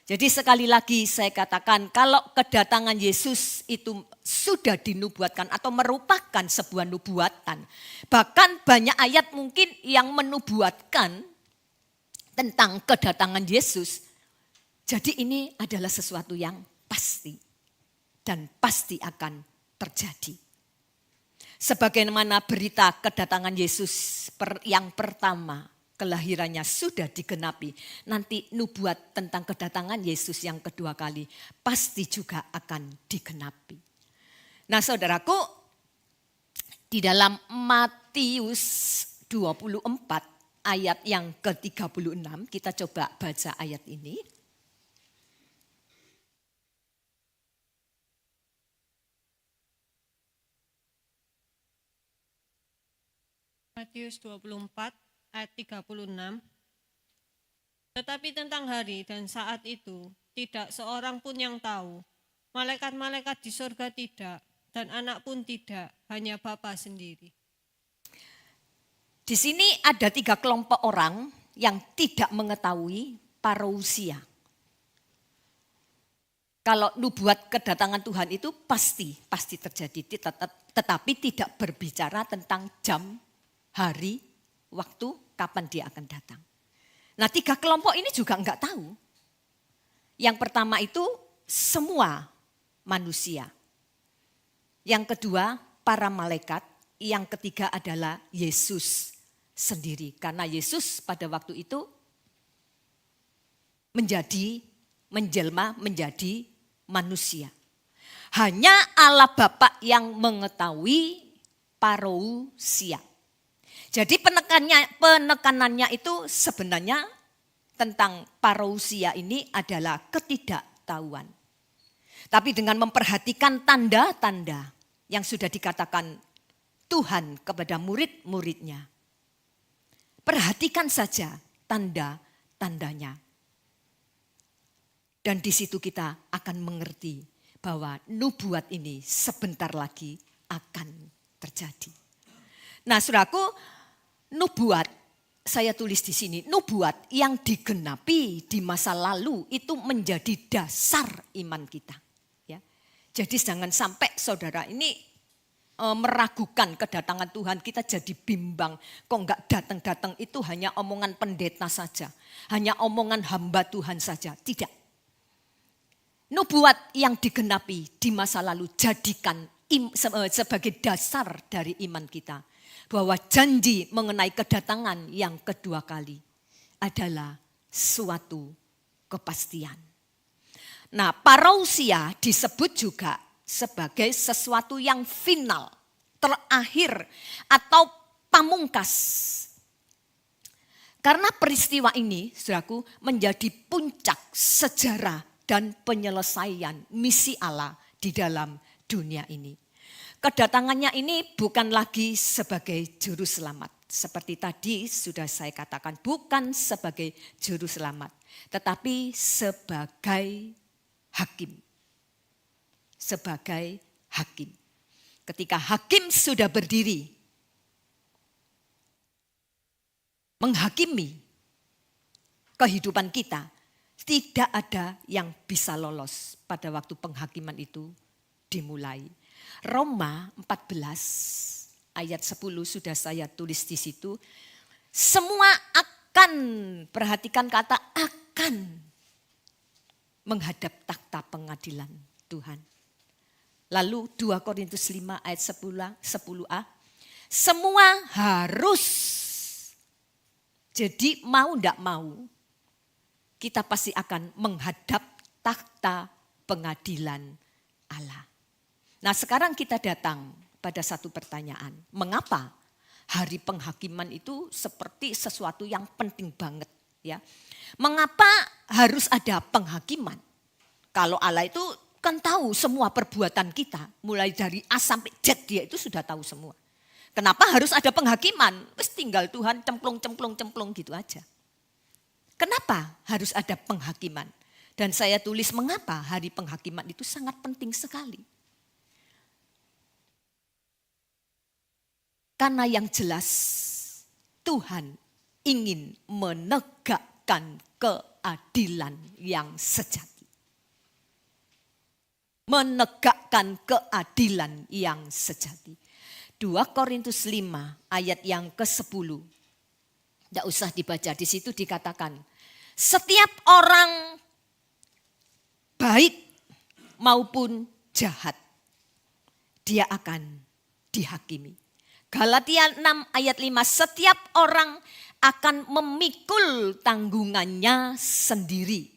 Jadi sekali lagi saya katakan, kalau kedatangan Yesus itu sudah dinubuatkan atau merupakan sebuah nubuatan. Bahkan banyak ayat mungkin yang menubuatkan tentang kedatangan Yesus. Jadi ini adalah sesuatu yang pasti dan pasti akan terjadi. Sebagaimana berita kedatangan Yesus yang pertama, kelahirannya sudah digenapi. Nanti nubuat tentang kedatangan Yesus yang kedua kali pasti juga akan digenapi. Nah, saudaraku, di dalam Matius 24 ayat yang ke-36, kita coba baca ayat ini. Matius 24 ayat 36. Tetapi tentang hari dan saat itu tidak seorang pun yang tahu. Malaikat-malaikat di surga tidak, dan anak pun tidak, hanya Bapa sendiri. Di sini ada 3 kelompok orang yang tidak mengetahui parousia. Kalau nubuat kedatangan Tuhan itu pasti terjadi, tetapi tidak berbicara tentang jam, hari, waktu, kapan dia akan datang. Nah, 3 kelompok ini juga enggak tahu. Yang pertama itu semua manusia. Yang kedua para malaikat. yang ketiga adalah Yesus sendiri. Karena Yesus pada waktu itu menjelma menjadi manusia. Hanya Allah Bapa yang mengetahui parousia. Jadi penekanannya itu sebenarnya tentang parousia ini adalah ketidaktahuan. Tapi dengan memperhatikan tanda-tanda yang sudah dikatakan Tuhan kepada murid-muridnya. Perhatikan saja tanda-tandanya. Dan di situ kita akan mengerti bahwa nubuat ini sebentar lagi akan terjadi. Nah, saudaraku, nubuat, saya tulis di sini, nubuat yang digenapi di masa lalu itu menjadi dasar iman kita. Ya. Jadi jangan sampai saudara ini meragukan kedatangan Tuhan, kita jadi bimbang. Kok enggak datang-datang, itu hanya omongan pendeta saja. Hanya omongan hamba Tuhan saja. Tidak. Nubuat yang digenapi di masa lalu jadikan sebagai dasar dari iman kita. Bahwa janji mengenai kedatangan yang kedua kali adalah suatu kepastian. Nah, parousia disebut juga sebagai sesuatu yang final, terakhir atau pamungkas. Karena peristiwa ini, saudaraku, menjadi puncak sejarah dan penyelesaian misi Allah di dalam dunia ini. Kedatangannya ini bukan lagi sebagai juru selamat. Seperti tadi sudah saya katakan, bukan sebagai juru selamat, tetapi sebagai hakim. Sebagai hakim. Ketika hakim sudah berdiri, menghakimi kehidupan kita, tidak ada yang bisa lolos pada waktu penghakiman itu dimulai. Roma 14 ayat 10 sudah saya tulis di situ. Semua akan, perhatikan kata akan menghadap takhta pengadilan Tuhan. Lalu 2 Korintus 5 ayat 10a. Semua harus. Jadi mau tidak mau, kita pasti akan menghadap takhta pengadilan Allah. Nah, sekarang kita datang pada satu pertanyaan. Mengapa hari penghakiman itu seperti sesuatu yang penting banget, ya? Mengapa harus ada penghakiman? Kalau Allah itu kan tahu semua perbuatan kita, mulai dari A sampai Z dia itu sudah tahu semua. Kenapa harus ada penghakiman? Terus tinggal Tuhan cemplung gitu aja. Kenapa harus ada penghakiman? Dan saya tulis mengapa hari penghakiman itu sangat penting sekali. Karena yang jelas Tuhan ingin menegakkan keadilan yang sejati. Menegakkan keadilan yang sejati. 2 Korintus 5 ayat yang ke-10. Tidak usah dibaca, di situ dikatakan. Setiap orang baik maupun jahat, dia akan dihakimi. Galatia 6 ayat 5, setiap orang akan memikul tanggungannya sendiri.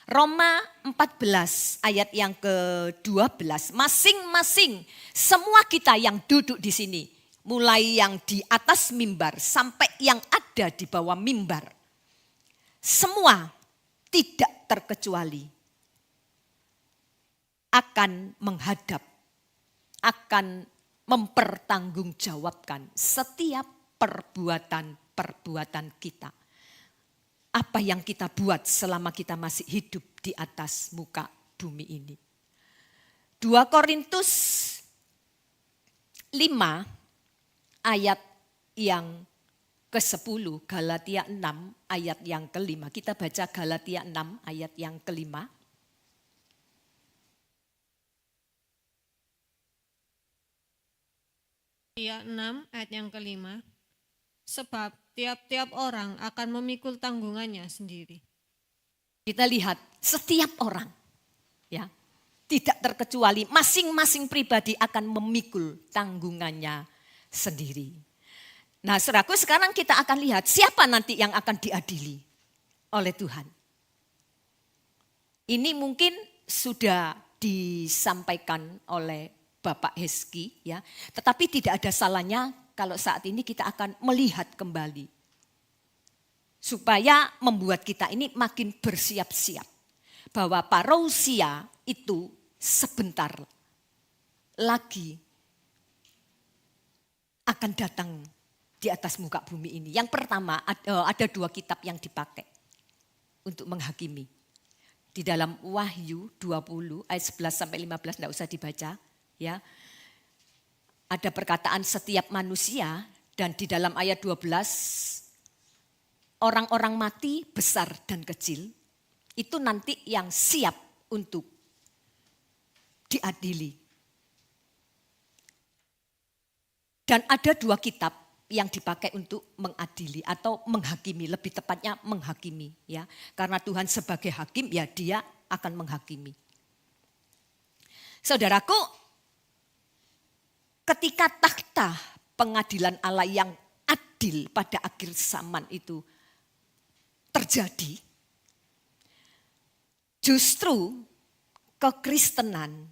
Roma 14 ayat yang ke-12, masing-masing semua kita yang duduk di sini, mulai yang di atas mimbar sampai yang ada di bawah mimbar, semua tidak terkecuali akan menghadap, akan mempertanggungjawabkan setiap perbuatan kita. Apa yang kita buat selama kita masih hidup di atas muka bumi ini. 2 Korintus 5 ayat yang ke-10, Galatia 6 ayat yang ke-5. Kita baca Galatia 6 ayat yang ke-5. Galatia 6 ayat yang ke-5. Sebab tiap-tiap orang akan memikul tanggungannya sendiri. Kita lihat setiap orang, ya, tidak terkecuali masing-masing pribadi akan memikul tanggungannya sendiri. Nah, saudaraku, sekarang kita akan lihat siapa nanti yang akan diadili oleh Tuhan. Ini mungkin sudah disampaikan oleh Bapak Hezki, ya. Tetapi tidak ada salahnya kalau saat ini kita akan melihat kembali. Supaya membuat kita ini makin bersiap-siap. Bahwa parousia itu sebentar lagi akan datang di atas muka bumi ini. Yang pertama ada 2 kitab yang dipakai untuk menghakimi. Di dalam Wahyu 20 ayat 11 sampai 15 tidak usah dibaca, ya. Ada perkataan setiap manusia, dan di dalam ayat 12 orang-orang mati besar dan kecil itu nanti yang siap untuk diadili. Dan ada 2 kitab yang dipakai untuk mengadili atau menghakimi, lebih tepatnya menghakimi, ya. Karena Tuhan sebagai hakim, ya Dia akan menghakimi. Saudaraku, ketika takhta pengadilan Allah yang adil pada akhir zaman itu terjadi, justru kekristenan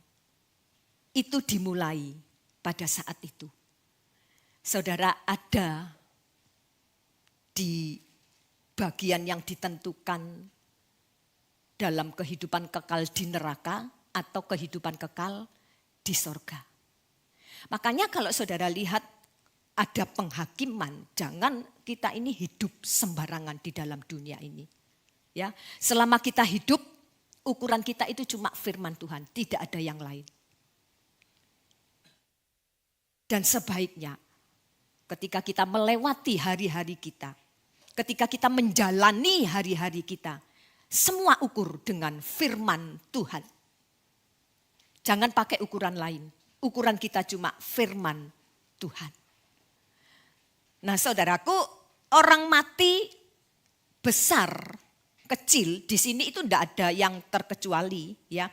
itu dimulai pada saat itu. Saudara, ada di bagian yang ditentukan dalam kehidupan kekal di neraka atau kehidupan kekal di sorga. Makanya kalau saudara lihat ada penghakiman, jangan kita ini hidup sembarangan di dalam dunia ini. Ya, selama kita hidup, ukuran kita itu cuma firman Tuhan, tidak ada yang lain. Dan sebaiknya ketika kita melewati hari-hari kita, ketika kita menjalani hari-hari kita, semua ukur dengan firman Tuhan. Jangan pakai ukuran lain. Ukuran kita cuma firman Tuhan. Nah, saudaraku, orang mati besar, kecil, di sini itu tidak ada yang terkecuali, ya.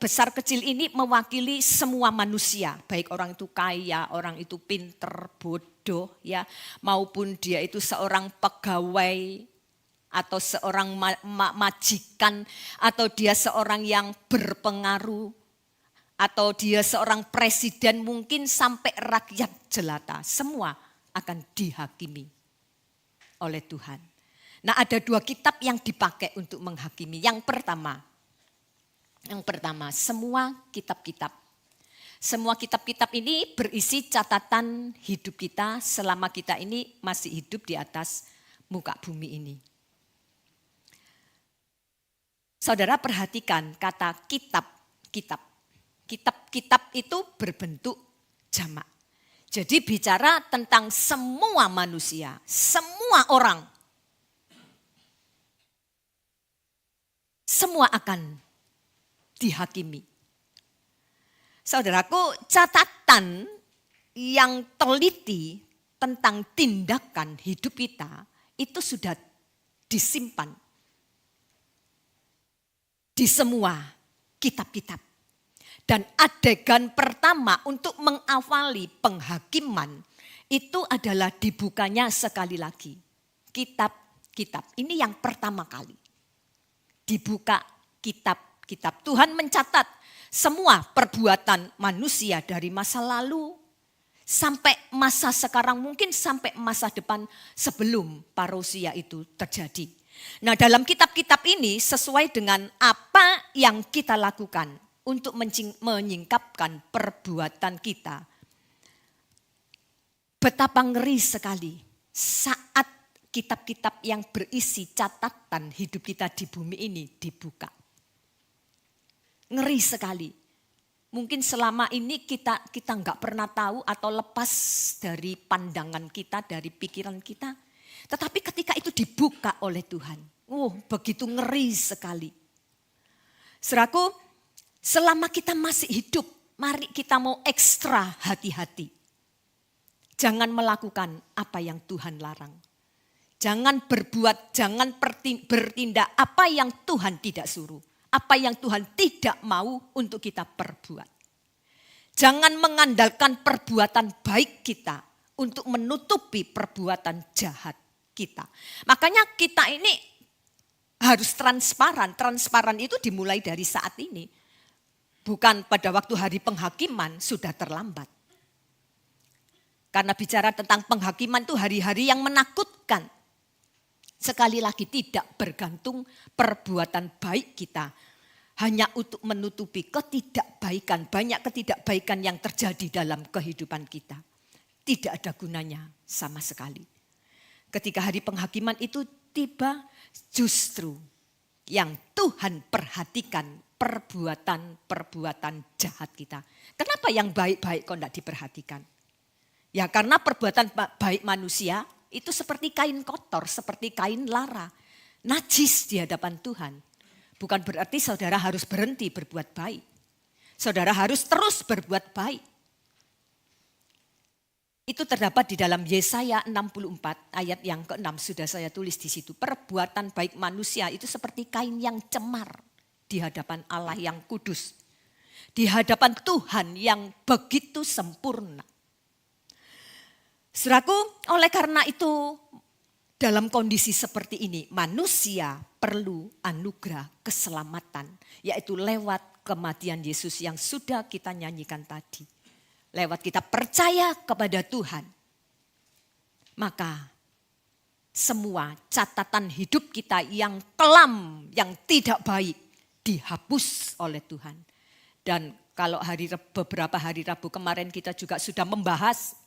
Besar kecil ini mewakili semua manusia, baik orang itu kaya, orang itu pinter, bodoh, ya, maupun dia itu seorang pegawai atau seorang majikan, atau dia seorang yang berpengaruh, atau dia seorang presiden, mungkin sampai rakyat jelata, semua akan dihakimi oleh Tuhan. Nah, ada 2 kitab yang dipakai untuk menghakimi. Yang pertama, semua kitab-kitab ini berisi catatan hidup kita selama kita ini masih hidup di atas muka bumi ini. Saudara perhatikan kata kitab. Kitab itu berbentuk jamak. Jadi bicara tentang semua manusia, semua orang. Semua akan dihakimi. Saudaraku, catatan yang teliti tentang tindakan hidup kita itu sudah disimpan di semua kitab-kitab. Dan adegan pertama untuk mengawali penghakiman itu adalah dibukanya sekali lagi kitab-kitab. Ini yang pertama kali. Dibuka kitab-kitab. Tuhan mencatat semua perbuatan manusia dari masa lalu sampai masa sekarang, mungkin sampai masa depan sebelum parousia itu terjadi. Nah, dalam kitab-kitab ini sesuai dengan apa yang kita lakukan untuk menyingkapkan perbuatan kita. Betapa ngeri sekali saat kitab-kitab yang berisi catatan hidup kita di bumi ini dibuka. Ngeri sekali. Mungkin selama ini kita nggak pernah tahu atau lepas dari pandangan kita, dari pikiran kita. Tetapi ketika itu dibuka oleh Tuhan, begitu ngeri sekali. Saudaraku, selama kita masih hidup, mari kita mau ekstra hati-hati. Jangan melakukan apa yang Tuhan larang. Jangan berbuat, jangan bertindak apa yang Tuhan tidak suruh. Apa yang Tuhan tidak mau untuk kita perbuat. Jangan mengandalkan perbuatan baik kita untuk menutupi perbuatan jahat kita. Makanya kita ini harus transparan. Transparan itu dimulai dari saat ini. Bukan pada waktu hari penghakiman sudah terlambat. Karena bicara tentang penghakiman itu hari-hari yang menakutkan. Sekali lagi tidak bergantung perbuatan baik kita. Hanya untuk menutupi ketidakbaikan. Banyak ketidakbaikan yang terjadi dalam kehidupan kita. Tidak ada gunanya sama sekali. Ketika hari penghakiman itu tiba, justru yang Tuhan perhatikan perbuatan-perbuatan jahat kita. Kenapa yang baik-baik kok tidak diperhatikan? Ya karena perbuatan baik manusia itu seperti kain kotor, seperti kain lara. Najis di hadapan Tuhan. Bukan berarti saudara harus berhenti berbuat baik. Saudara harus terus berbuat baik. Itu terdapat di dalam Yesaya 64 ayat yang ke-6 sudah saya tulis di situ. Perbuatan baik manusia itu seperti kain yang cemar di hadapan Allah yang kudus. Di hadapan Tuhan yang begitu sempurna. Saudaraku, oleh karena itu dalam kondisi seperti ini manusia perlu anugerah keselamatan. Yaitu lewat kematian Yesus yang sudah kita nyanyikan tadi. Lewat kita percaya kepada Tuhan. Maka semua catatan hidup kita yang kelam, yang tidak baik dihapus oleh Tuhan. Dan kalau beberapa hari Rabu kemarin kita juga sudah membahas.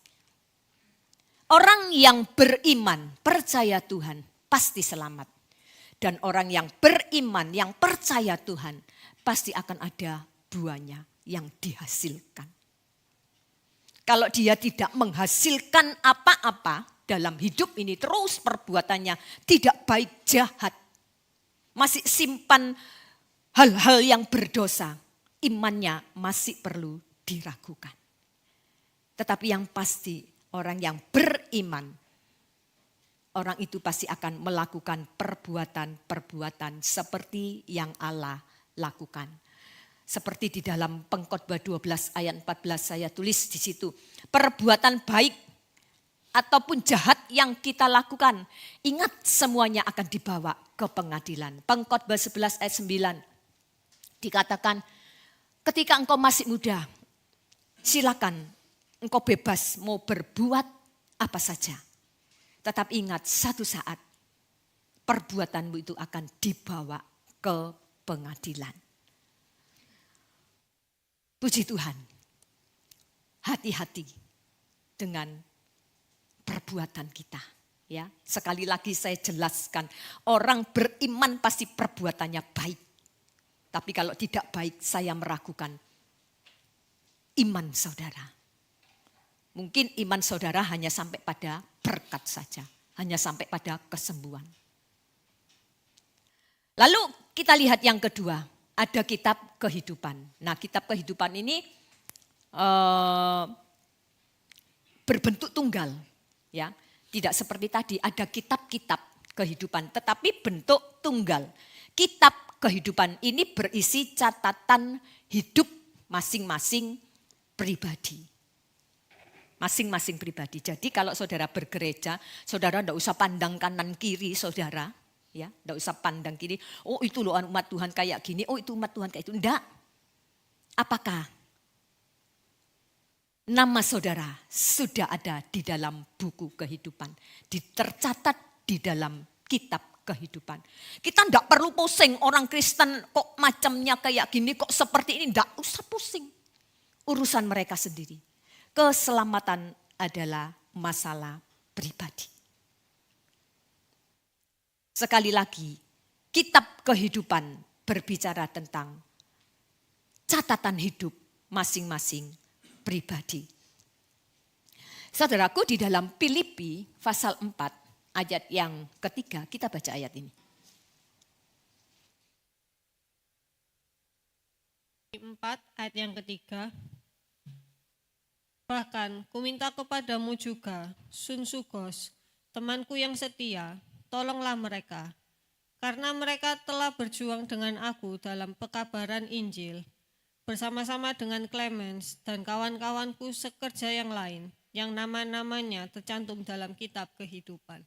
Orang yang beriman, percaya Tuhan pasti selamat. Dan orang yang beriman, yang percaya Tuhan pasti akan ada buahnya yang dihasilkan. Kalau dia tidak menghasilkan apa-apa dalam hidup ini, terus perbuatannya tidak baik, jahat, masih simpan hal-hal yang berdosa, imannya masih perlu diragukan. Tetapi yang pasti orang yang beriman, orang itu pasti akan melakukan perbuatan-perbuatan seperti yang Allah lakukan. Seperti di dalam Pengkhotbah 12 ayat 14 saya tulis di situ. Perbuatan baik ataupun jahat yang kita lakukan, ingat semuanya akan dibawa ke pengadilan. Pengkhotbah 11 ayat 9 dikatakan, ketika engkau masih muda, silakan engkau bebas mau berbuat apa saja. Tetap ingat satu saat perbuatanmu itu akan dibawa ke pengadilan. Puji Tuhan, hati-hati dengan perbuatan kita. Ya, sekali lagi saya jelaskan, orang beriman pasti perbuatannya baik. Tapi kalau tidak baik, saya meragukan iman saudara. Mungkin iman saudara hanya sampai pada berkat saja, hanya sampai pada kesembuhan. Lalu kita lihat yang kedua, ada kitab kehidupan. Nah, kitab kehidupan ini berbentuk tunggal, ya. Tidak seperti tadi ada kitab-kitab kehidupan, tetapi bentuk tunggal. Kitab kehidupan ini berisi catatan hidup masing-masing pribadi. Masing-masing pribadi. Jadi kalau saudara bergereja, saudara tidak usah pandang kanan kiri saudara. Ya, tidak usah pandang kiri, oh itu loh umat Tuhan kayak gini, oh itu umat Tuhan kayak itu. Tidak. Apakah nama saudara sudah ada di dalam buku kehidupan, tercatat di dalam kitab kehidupan. Kita tidak perlu pusing, orang Kristen kok macamnya kayak gini, kok seperti ini. Tidak usah pusing, urusan mereka sendiri. Keselamatan adalah masalah pribadi. Sekali lagi, kitab kehidupan berbicara tentang catatan hidup masing-masing pribadi. Saudaraku, di dalam Filipi pasal 4 ayat yang ketiga, kita baca ayat ini. 4 ayat yang ketiga. Bahkan kuminta kepadamu juga, Sunsugos, temanku yang setia, tolonglah mereka, karena mereka telah berjuang dengan aku dalam pekabaran Injil, bersama-sama dengan Clemens dan kawan-kawanku sekerja yang lain yang nama-namanya tercantum dalam kitab kehidupan.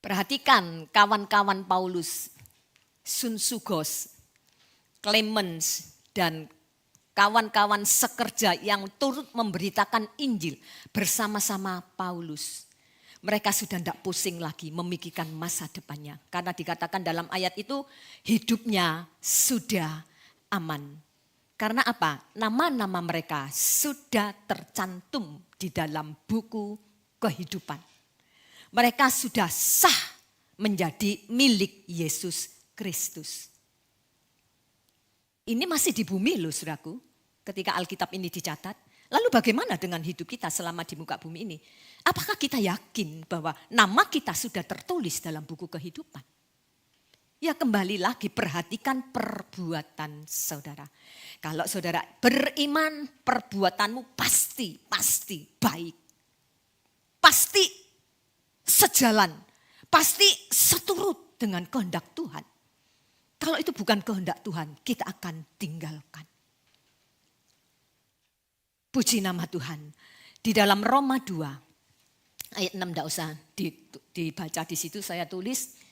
Perhatikan kawan-kawan Paulus, Sunsugos, Clemens, dan kawan-kawan sekerja yang turut memberitakan Injil bersama-sama Paulus. Mereka sudah tidak pusing lagi memikirkan masa depannya. Karena dikatakan dalam ayat itu hidupnya sudah aman. Karena apa? Nama-nama mereka sudah tercantum di dalam buku kehidupan. Mereka sudah sah menjadi milik Yesus Kristus. Ini masih di bumi loh saudaraku, ketika Alkitab ini dicatat. Lalu bagaimana dengan hidup kita selama di muka bumi ini? Apakah kita yakin bahwa nama kita sudah tertulis dalam buku kehidupan? Ya kembali lagi perhatikan perbuatan saudara. Kalau saudara beriman, perbuatanmu pasti baik. Pasti sejalan, pasti seturut dengan kehendak Tuhan. Kalau itu bukan kehendak Tuhan, kita akan tinggalkan. Puji nama Tuhan. Di dalam Roma 2 ayat 6 tidak usah dibaca di situ, saya tulis.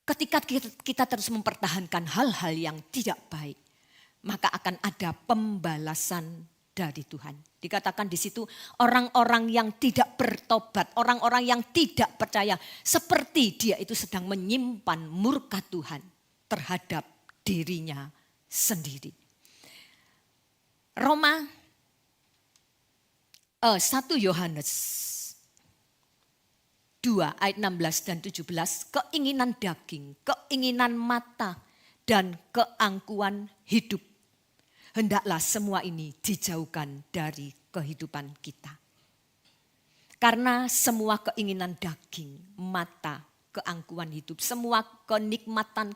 Ketika kita terus mempertahankan hal-hal yang tidak baik, maka akan ada pembalasan dari Tuhan. Dikatakan di situ orang-orang yang tidak bertobat, orang-orang yang tidak percaya, seperti dia itu sedang menyimpan murka Tuhan terhadap dirinya sendiri. Roma 1 Yohanes 2 ayat 16 dan 17, keinginan daging, keinginan mata, dan keangkuhan hidup. Hendaklah semua ini dijauhkan dari kehidupan kita. Karena semua keinginan daging, mata, keangkuhan hidup, semua kenikmatan,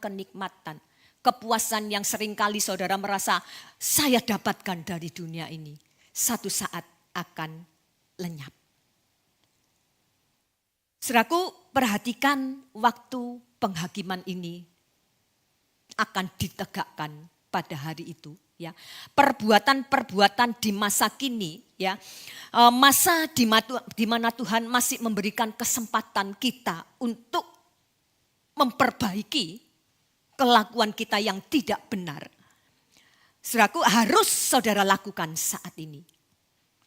kepuasan yang seringkali saudara merasa saya dapatkan dari dunia ini, satu saat akan lenyap. Saudaraku, perhatikan waktu penghakiman ini akan ditegakkan pada hari itu. Ya, perbuatan-perbuatan di masa kini, ya, masa di mana Tuhan masih memberikan kesempatan kita untuk memperbaiki kelakuan kita yang tidak benar. Saudaraku, harus saudara lakukan saat ini.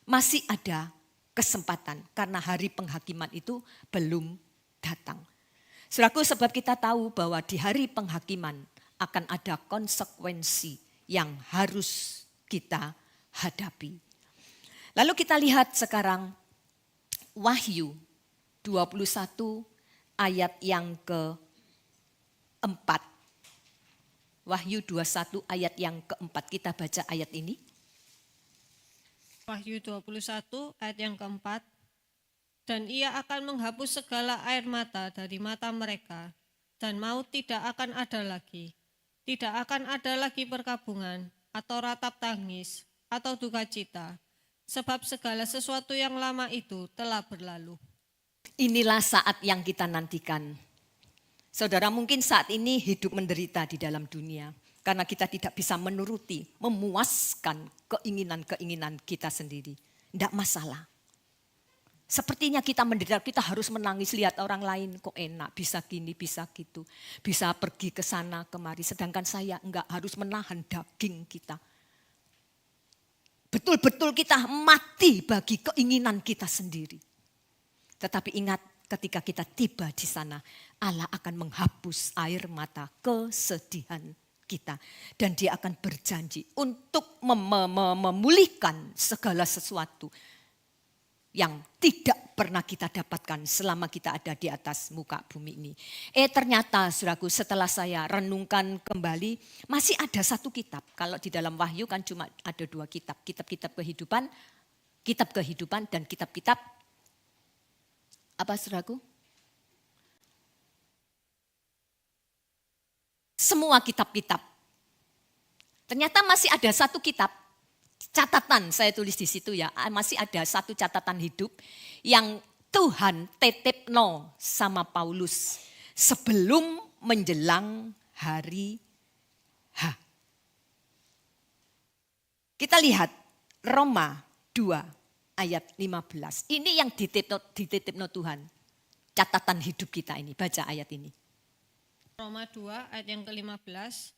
Masih ada kesempatan karena hari penghakiman itu belum datang. Saudaraku, sebab kita tahu bahwa di hari penghakiman akan ada konsekuensi yang harus kita hadapi. Lalu kita lihat sekarang Wahyu 21 ayat yang keempat. Wahyu 21 ayat yang keempat, kita baca ayat ini. Wahyu 21 ayat yang keempat. Dan ia akan menghapus segala air mata dari mata mereka, dan maut tidak akan ada lagi. Tidak akan ada lagi perkabungan, atau ratap tangis, atau duka cita, sebab segala sesuatu yang lama itu telah berlalu. Inilah saat yang kita nantikan. Saudara mungkin saat ini hidup menderita di dalam dunia, karena kita tidak bisa menuruti, memuaskan keinginan-keinginan kita sendiri. Tidak masalah. Sepertinya kita menderita, kita harus menangis lihat orang lain kok enak, bisa gini, bisa gitu. Bisa pergi ke sana kemari, sedangkan saya enggak, harus menahan daging kita. Betul-betul kita mati bagi keinginan kita sendiri. Tetapi ingat, ketika kita tiba di sana, Allah akan menghapus air mata kesedihan kita. Dan dia akan berjanji untuk memulihkan segala sesuatu yang tidak pernah kita dapatkan selama kita ada di atas muka bumi ini. Ternyata saudaraku, setelah saya renungkan kembali, masih ada satu kitab. Kalau di dalam Wahyu kan cuma ada 2 kitab. Kitab-kitab kehidupan dan kitab-kitab apa saudaraku? Semua kitab-kitab. Ternyata masih ada satu kitab. Catatan saya tulis di situ ya, masih ada satu catatan hidup yang Tuhan titipno sama Paulus sebelum menjelang hari H. Kita lihat Roma 2 ayat 15. Ini yang dititipno Tuhan. Catatan hidup kita ini, baca ayat ini. Roma 2 ayat yang ke-15.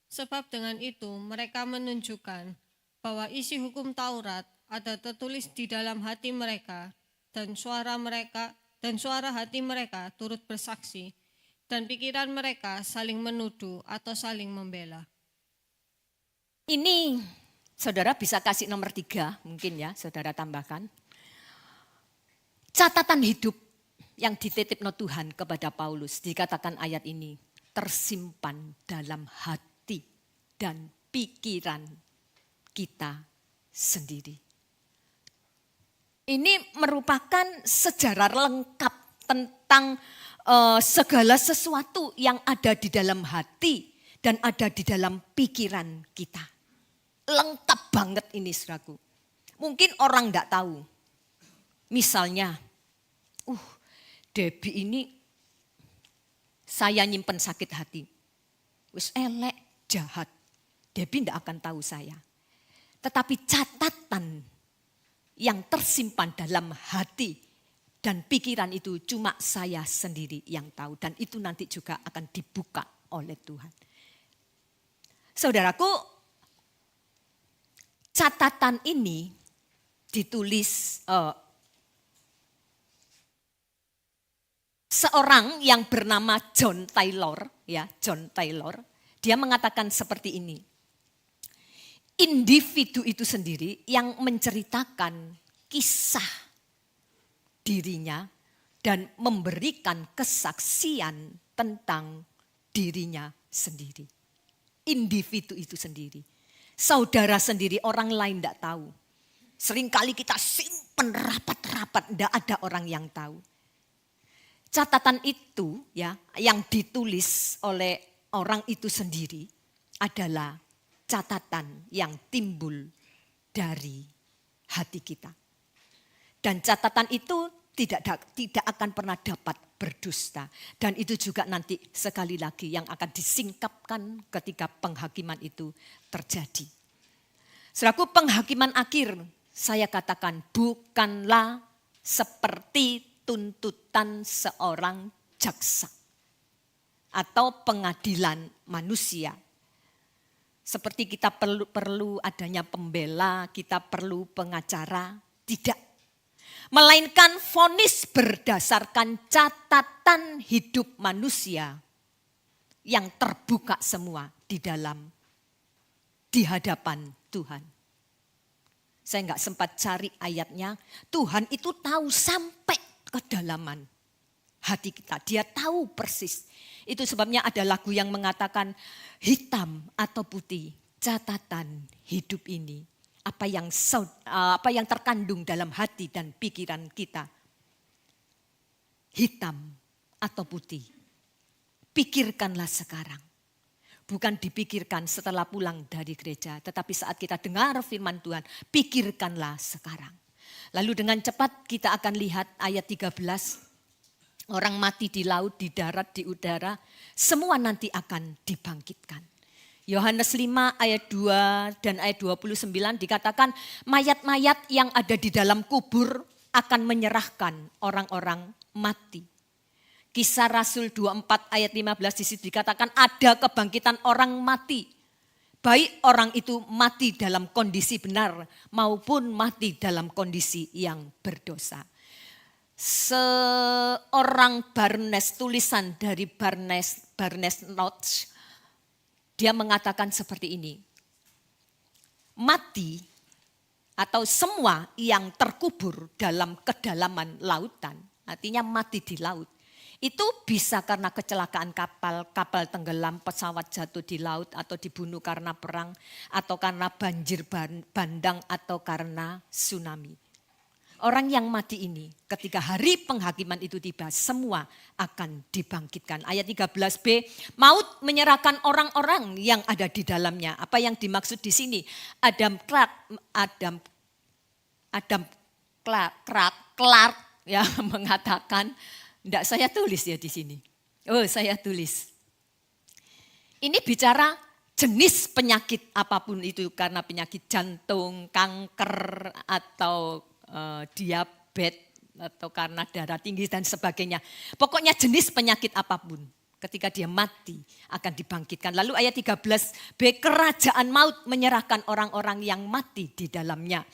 Sebab dengan itu mereka menunjukkan bahwa isi hukum Taurat ada tertulis di dalam hati mereka dan suara hati mereka turut bersaksi dan pikiran mereka saling menuduh atau saling membela. Ini saudara bisa kasih nomor 3 mungkin ya, saudara tambahkan. Catatan hidup yang dititipno Tuhan kepada Paulus, dikatakan ayat ini, tersimpan dalam hati dan pikiran kita sendiri. Ini merupakan sejarah lengkap tentang segala sesuatu yang ada di dalam hati dan ada di dalam pikiran kita. Lengkap banget ini, saudaraku. Mungkin orang enggak tahu. Misalnya, Debbie ini saya nyimpen sakit hati. Wis elek, jahat. Debbie enggak akan tahu saya. Tetapi catatan yang tersimpan dalam hati dan pikiran itu cuma saya sendiri yang tahu. Dan itu nanti juga akan dibuka oleh Tuhan. Saudaraku, catatan ini ditulis seorang yang bernama John Taylor, ya, John Taylor. Dia mengatakan seperti ini. Individu itu sendiri yang menceritakan kisah dirinya dan memberikan kesaksian tentang dirinya sendiri. Individu itu sendiri. Saudara sendiri, orang lain tidak tahu. Seringkali kita simpen rapat-rapat, tidak ada orang yang tahu. Catatan itu ya yang ditulis oleh orang itu sendiri adalah catatan yang timbul dari hati kita. Dan catatan itu tidak akan pernah dapat berdusta. Dan itu juga nanti sekali lagi yang akan disingkapkan ketika penghakiman itu terjadi. Selaku penghakiman akhir, saya katakan bukanlah seperti tuntutan seorang jaksa atau pengadilan manusia. Seperti kita perlu adanya pembela, kita perlu pengacara, tidak. Melainkan vonis berdasarkan catatan hidup manusia yang terbuka semua di hadapan Tuhan. Saya enggak sempat cari ayatnya. Tuhan itu tahu sampai kedalaman hati kita. Dia tahu persis. Itu sebabnya ada lagu yang mengatakan hitam atau putih catatan hidup ini. Apa yang terkandung dalam hati dan pikiran kita. Hitam atau putih. Pikirkanlah sekarang. Bukan dipikirkan setelah pulang dari gereja. Tetapi saat kita dengar firman Tuhan, pikirkanlah sekarang. Lalu dengan cepat kita akan lihat ayat 13. Orang mati di laut, di darat, di udara, semua nanti akan dibangkitkan. Yohanes 5 ayat 2 dan ayat 29 dikatakan mayat-mayat yang ada di dalam kubur akan menyerahkan orang-orang mati. Kisah Rasul 24 ayat 15 di situ dikatakan ada kebangkitan orang mati. Baik orang itu mati dalam kondisi benar maupun mati dalam kondisi yang berdosa. Seorang Barnes, tulisan dari Barnes Notes, dia mengatakan seperti ini. Mati atau semua yang terkubur dalam kedalaman lautan, artinya mati di laut. Itu bisa karena kecelakaan kapal tenggelam, pesawat jatuh di laut atau dibunuh karena perang, atau karena banjir bandang, atau karena tsunami. Orang yang mati ini ketika hari penghakiman itu tiba semua akan dibangkitkan. Ayat 13b, maut menyerahkan orang-orang yang ada di dalamnya. Apa yang dimaksud di sini? Adam Clark ya mengatakan, enggak saya tulis ya di sini. Oh, saya tulis. Ini bicara jenis penyakit apapun itu, karena penyakit jantung, kanker, atau diabetes, atau karena darah tinggi dan sebagainya. Pokoknya jenis penyakit apapun, ketika dia mati akan dibangkitkan. Lalu ayat 13b, kerajaan maut menyerahkan orang-orang yang mati di dalamnya.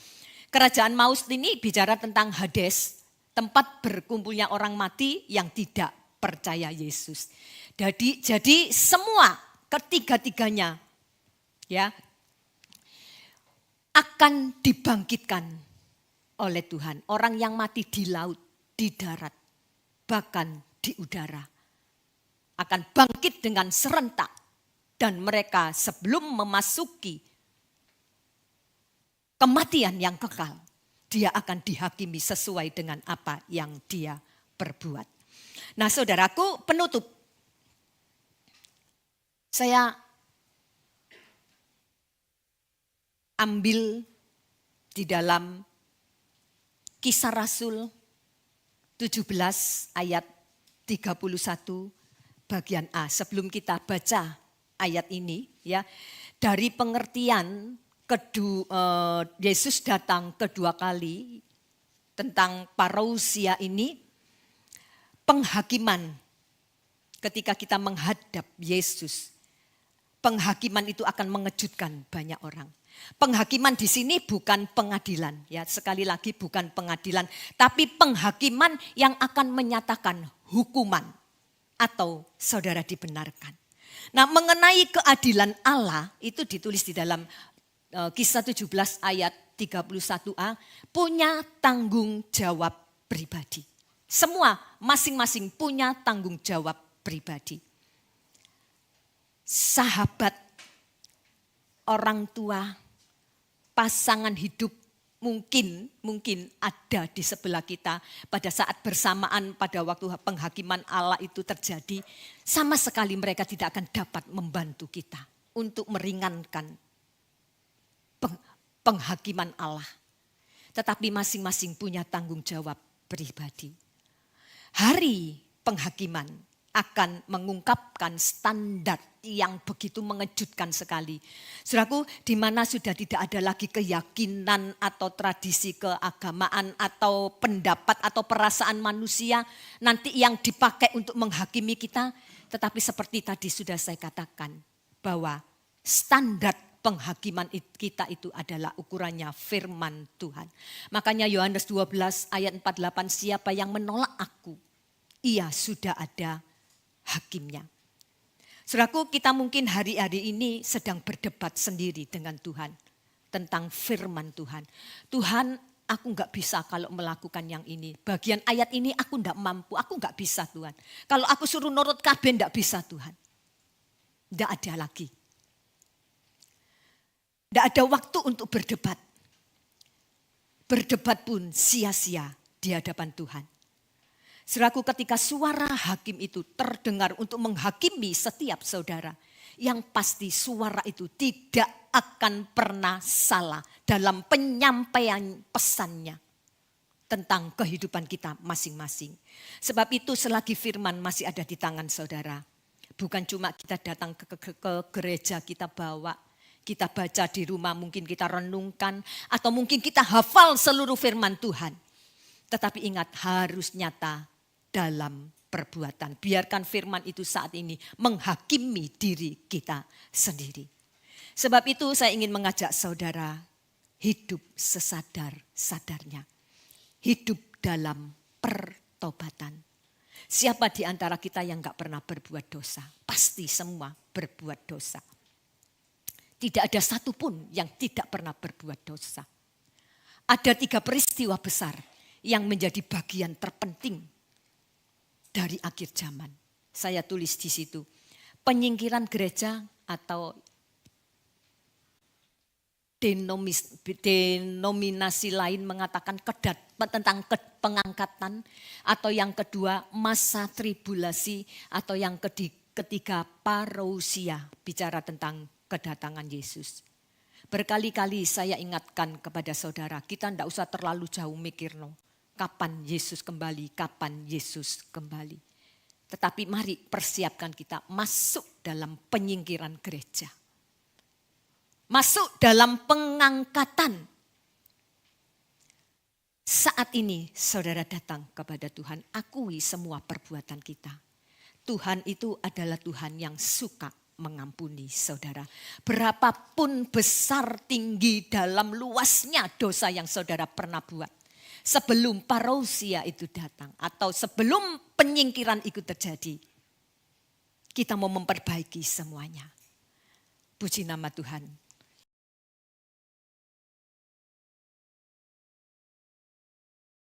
Kerajaan maut ini bicara tentang Hades, tempat berkumpulnya orang mati yang tidak percaya Yesus. Jadi semua ketiga-tiganya ya akan dibangkitkan oleh Tuhan. Orang yang mati di laut, di darat, bahkan di udara akan bangkit dengan serentak, dan mereka sebelum memasuki kematian yang kekal, dia akan dihakimi sesuai dengan apa yang dia perbuat. Nah, saudaraku, penutup, saya ambil di dalam Kisah Rasul 17 ayat 31 bagian A. Sebelum kita baca ayat ini ya, dari pengertian Yesus datang kedua kali tentang parousia ini, penghakiman ketika kita menghadap Yesus, penghakiman itu akan mengejutkan banyak orang. Penghakiman di sini bukan pengadilan, ya sekali lagi bukan pengadilan, tapi penghakiman yang akan menyatakan hukuman atau saudara dibenarkan. Nah, mengenai keadilan Allah itu ditulis di dalam Kisah 17 ayat 31a, punya tanggung jawab pribadi. Semua masing-masing punya tanggung jawab pribadi. Sahabat, orang tua, pasangan hidup mungkin ada di sebelah kita pada saat bersamaan pada waktu penghakiman Allah itu terjadi. Sama sekali mereka tidak akan dapat membantu kita untuk meringankan penghakiman Allah. Tetapi masing-masing punya tanggung jawab pribadi. Hari penghakiman akan mengungkapkan standar yang begitu mengejutkan sekali. Saudaraku, di mana sudah tidak ada lagi keyakinan atau tradisi keagamaan atau pendapat atau perasaan manusia nanti yang dipakai untuk menghakimi kita. Tetapi seperti tadi sudah saya katakan bahwa standar penghakiman kita itu adalah ukurannya firman Tuhan. Makanya Yohanes 12 ayat 48, siapa yang menolak aku, ia sudah ada hakimnya. Saudaraku, kita mungkin hari-hari ini sedang berdebat sendiri dengan Tuhan tentang firman Tuhan. Tuhan, aku enggak bisa kalau melakukan yang ini. Bagian ayat ini aku enggak mampu, aku enggak bisa Tuhan. Kalau aku suruh nurut kabeh enggak bisa Tuhan. Enggak ada lagi. Enggak ada waktu untuk berdebat. Berdebat pun sia-sia di hadapan Tuhan. Saudaraku, ketika suara hakim itu terdengar untuk menghakimi setiap saudara, yang pasti suara itu tidak akan pernah salah dalam penyampaian pesannya tentang kehidupan kita masing-masing. Sebab itu selagi firman masih ada di tangan saudara, bukan cuma kita datang ke gereja, kita bawa, kita baca di rumah, mungkin kita renungkan, atau mungkin kita hafal seluruh firman Tuhan. Tetapi ingat, harus nyata dalam perbuatan. Biarkan firman itu saat ini menghakimi diri kita sendiri. Sebab itu saya ingin mengajak saudara hidup sesadar-sadarnya. Hidup dalam pertobatan. Siapa di antara kita yang gak pernah berbuat dosa? Pasti semua berbuat dosa. Tidak ada satupun yang tidak pernah berbuat dosa. Ada 3 peristiwa besar yang menjadi bagian terpenting dari akhir zaman. Saya tulis di situ. Penyingkiran gereja atau denominasi lain mengatakan tentang pengangkatan. Atau yang kedua masa tribulasi. Atau yang ketiga parousia, bicara tentang kedatangan Yesus. Berkali-kali saya ingatkan kepada saudara, kita tidak usah terlalu jauh mikir kapan Yesus kembali, kapan Yesus kembali. Tetapi mari persiapkan kita masuk dalam penyingkiran gereja. masuk dalam pengangkatan. Saat ini saudara datang kepada Tuhan, akui semua perbuatan kita. Tuhan itu adalah Tuhan yang suka mengampuni saudara. Berapapun besar tinggi dalam luasnya dosa yang saudara pernah buat. Sebelum parousia itu datang atau sebelum penyingkiran itu terjadi. Kita mau memperbaiki semuanya. Puji nama Tuhan.